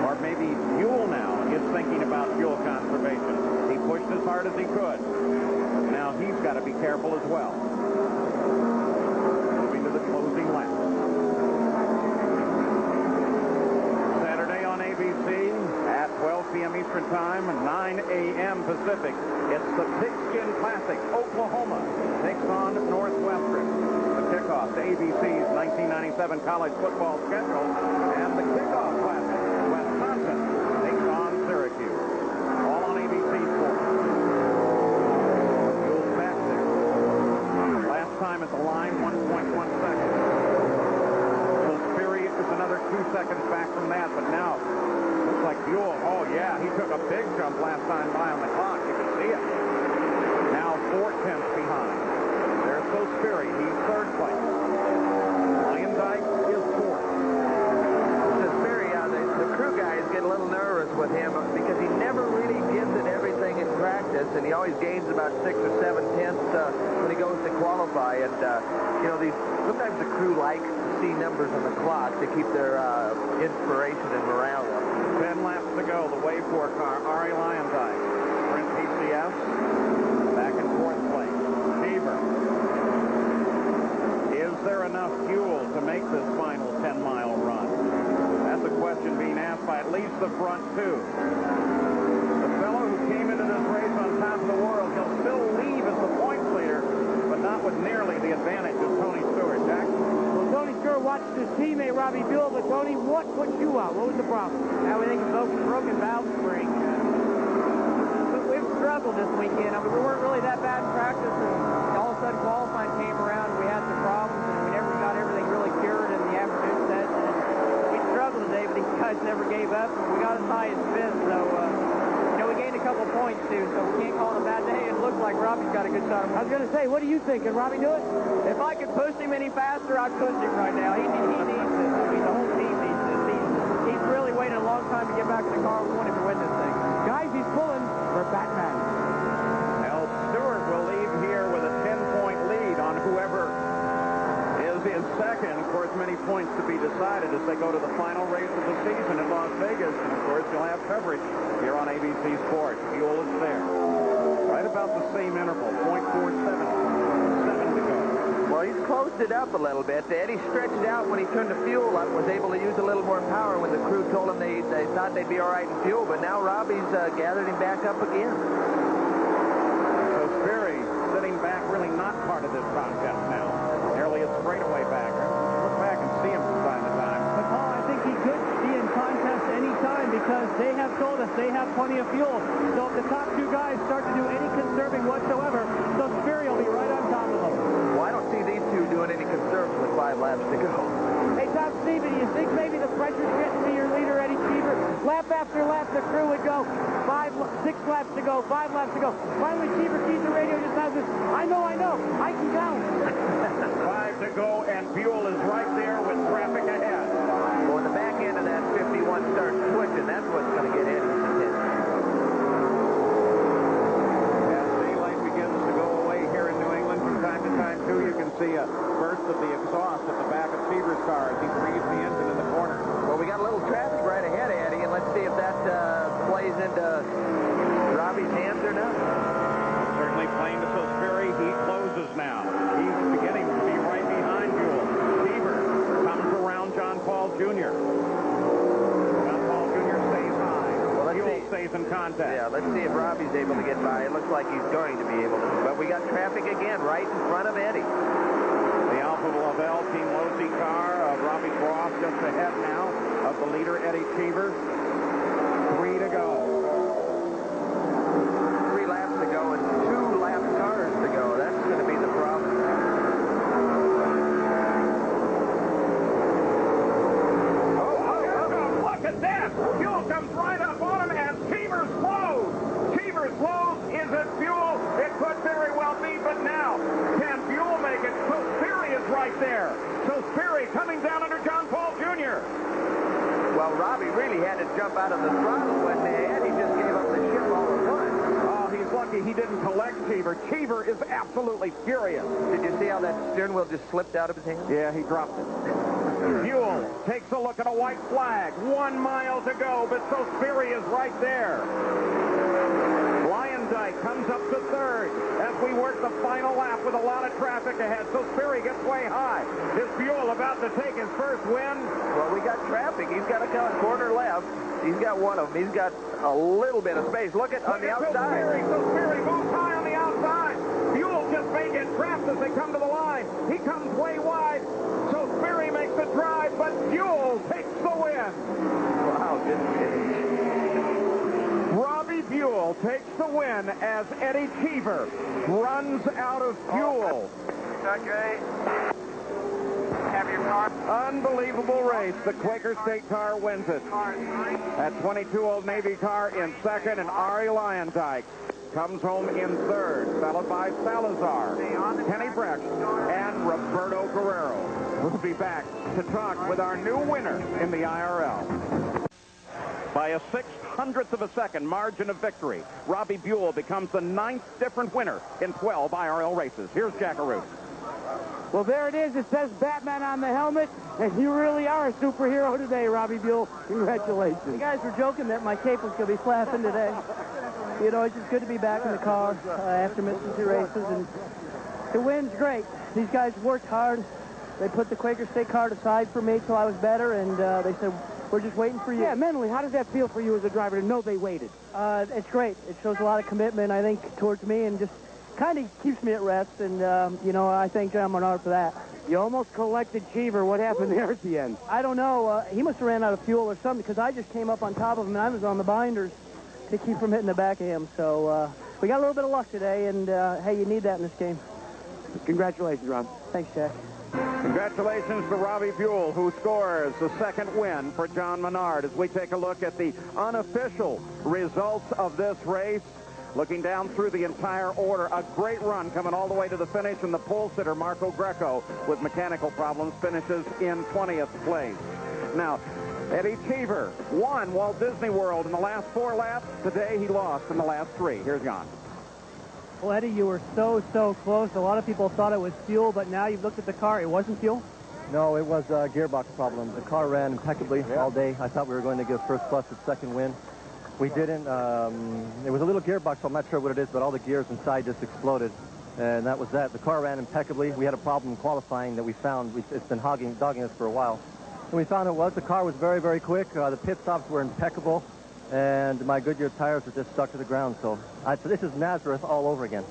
Speaker 1: Or maybe Buell now is thinking about fuel conservation. He pushed as hard as he could. Now he's got to be careful as well. The closing lap. Saturday on ABC at 12 p.m. Eastern Time, 9 a.m. Pacific. It's the Pigskin Classic. Oklahoma takes on Northwestern. The kickoff to ABC's 1997 college football schedule, and the kickoff classic. Wisconsin takes on Syracuse. All on ABC Sports. Buell's back there. Last time at the line, 1.1 seconds. So Spiri is another 2 seconds back from that, but now looks like Buell. Oh, yeah, he took a big jump last time by on the clock. You can see it. Now 4/10 behind. There's Sospiri. He's third place. Lyondike is fourth.
Speaker 4: Sospiri, the crew guys get a little nervous with him because he never really gives it everything in practice, and he always gains about 6 or 7 tenths when he goes to qualify. And you know, sometimes the crew likes to see numbers on the clock to keep their inspiration and morale up.
Speaker 1: 10 laps to go. The Wave 4 car, Ari Lyondike. Sprint PCS back in fourth place. Cheever. Is there enough fuel to make this final 10-mile run? That's a question being asked by at least the front two. The fellow who came into this race on top of the world, he'll still leave as the points leader, but not with nearly the advantage of Tony Stewart. Jack?
Speaker 2: Well, Tony Stewart watched his teammate Robbie Buell, but Tony, what put you out? What was the problem?
Speaker 3: Now we think of broken valve spring. We've struggled this weekend. I mean, we weren't really that bad in practice, and all of a sudden qualifying came around, and we had some problems, and we never got everything really cured in the afternoon session. And we struggled today, but these guys never gave up, and we got as high as fifth, so we gained a couple points, too, so we can't call it a bad day. It looks like Robbie's got a good shot.
Speaker 2: I was going to say, what do you think? Can Robbie do it?
Speaker 3: If I could push him any faster, I'd push him right now. He needs this. I mean, the whole team needs this. He's really waited a long time to get back in the car. We want him to win this thing.
Speaker 2: Guys, he's pulling for Batman.
Speaker 1: Now, Stewart will leave here with a 10-point lead on whoever is in second. Of course, many points to be decided as they go to the final race of the season in Las Vegas. And, of course, you'll have coverage here on ABC Sports. Buell is there. Right about the same interval, 0.47. 7 to go.
Speaker 4: Well, he's closed it up a little bit. Eddie stretched out when he turned the fuel up, was able to use a little more power when the crew told him they thought they'd be all right in fuel, but now Robbie's gathered him back up again.
Speaker 1: So Spiri sitting back, really not part of this contest now. Nearly a straightaway backer. Look back and see
Speaker 3: they have told us they have plenty of fuel. So if the top two guys start to do any conserving whatsoever, so Sperry will be right on top of them.
Speaker 4: Well, I don't see these two doing any conserving with 5 laps to go.
Speaker 2: Hey, Tom Steven, do you think maybe the pressure's getting to your leader, Eddie Cheever? Lap after lap, the crew would go 6 laps to go, 5 laps to go. Finally, Cheever keeps the radio, just has this, I know, I can count.
Speaker 1: 5 to go, and Buell is right there with traffic ahead.
Speaker 4: Well, when the back end of that 51 starts twitching, that's what's going to get Eddie's attention.
Speaker 1: As daylight begins to go away here in New England from time to time, too, you can see a burst of the exhaust at the back of Cheever's car as he breathes the engine in the corner.
Speaker 4: Well, we got a little traffic right ahead, Eddie, and let's see if that plays into Robbie's hands or not.
Speaker 1: Certainly plain to Sperry, he closes now. He's beginning to be right behind Buell. Cheever comes around John Paul Jr. John Paul Jr. stays high.
Speaker 4: Well,
Speaker 1: Buell stays in contact.
Speaker 4: Yeah, let's see if Robbie's able to get by. It looks like he's going to be able to. But we got traffic again right in front of Eddie.
Speaker 1: The Alfa Laval Team Losey car of Robbie Groff just ahead now of the leader, Eddie Cheever. 3 to go.
Speaker 4: 3 laps to go and 2 lap cars to go. That's going to be the problem.
Speaker 1: Look at that! Fuel comes right up on him, and Cheever slows. Cheever slows. Is it Buell? It could very well be, but now, can Buell make it? So Sperry is right there. So Sperry coming down under John Paul Jr.
Speaker 4: Well, Robbie really had to jump out of the throttle when Eddie just gave up the ship all at once.
Speaker 1: Oh, he's lucky he didn't collect Cheever. Cheever is absolutely furious.
Speaker 4: Did you see how that steering wheel just slipped out of his hand?
Speaker 1: Yeah, he dropped it. Buell takes a look at a white flag. 1 mile to go, but so Sperry is right there. Lyondike comes up to third as we work the final lap with a lot of traffic ahead. So Sperry gets way high. Is Buell about to take his first win?
Speaker 4: Well, we got traffic. He's got a corner left. He's got one of them. He's got a little bit of space. Look at on the outside.
Speaker 1: So Sperry moves high on the outside. Buell just may get trapped as they come to the line. He comes way wide. So Sperry makes the drive, but Buell takes the win.
Speaker 4: Wow, good finish.
Speaker 1: Robbie Buell takes the win as Eddie Cheever runs out of fuel.
Speaker 9: Okay. Have your car.
Speaker 1: Unbelievable race. The Quaker State car wins it. That 22 Old Navy car in second, and Ari Lyondike comes home in third, followed by Salazar, Kenny Breck, and Roberto Guerrero. We'll be back to talk with our new winner in the IRL. By a 600th of a second margin of victory, Robbie Buell becomes the 9th different winner in 12 IRL races. Here's Jackaroo.
Speaker 2: Well, there it is. It says Batman on the helmet, and you really are a superhero today, Robbie Buell. Congratulations.
Speaker 3: You guys were joking that my cape was going to be flapping today. You know, it's just good to be back in the car after missing 2 races, and the win's great. These guys worked hard. They put the Quaker State car aside for me till I was better, and they said, we're just waiting for you.
Speaker 2: Yeah, mentally, how does that feel for you as a driver to know they waited?
Speaker 3: It's great. It shows a lot of commitment, I think, towards me, and just kind of keeps me at rest, and, you know, I thank John Menard for that.
Speaker 2: You almost collected Cheever. What happened there at the end?
Speaker 3: I don't know. He must have ran out of fuel or something, because I just came up on top of him, and I was on the binders to keep from hitting the back of him. So we got a little bit of luck today, and, hey, you need that in this game.
Speaker 2: Congratulations, Rob.
Speaker 3: Thanks, Jack.
Speaker 1: Congratulations to Robbie Buell, who scores the second win for John Menard as we take a look at the unofficial results of this race. Looking down through the entire order, a great run coming all the way to the finish, and the pole sitter, Marco Greco, with mechanical problems, finishes in 20th place. Now, Eddie Cheever won Walt Disney World in the last 4 laps. Today, he lost in the last 3. Here's Jan.
Speaker 3: Well, Eddie, you were so close. A lot of people thought it was fuel, but now you've looked at the car. It wasn't fuel?
Speaker 12: No, it was a gearbox problem. The car ran impeccably all day. I thought we were going to get first plus its second win. We didn't. It was a little gearbox, so I'm not sure what it is, but all the gears inside just exploded. And that was that. The car ran impeccably. We had a problem qualifying that we found. It's been dogging us for a while. And we found the car was very, very quick. The pit stops were impeccable. And my Goodyear tires were just stuck to the ground. So this is Nazareth all over again.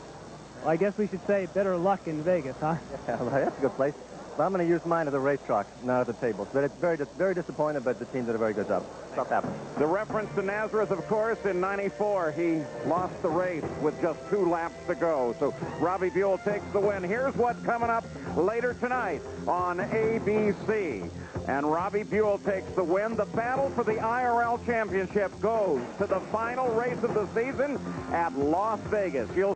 Speaker 3: Well, I guess we should say better luck in Vegas, huh?
Speaker 12: Yeah, that's a good place. But I'm going to use mine as a race truck, not at the tables. But it's very disappointed, but the team did a very good job. Stuff happens.
Speaker 1: The reference to Nazareth, of course, in '94, he lost the race with just 2 laps to go. So Robbie Buell takes the win. Here's what's coming up later tonight on ABC. And Robbie Buell takes the win. The battle for the IRL championship goes to the final race of the season at Las Vegas. You'll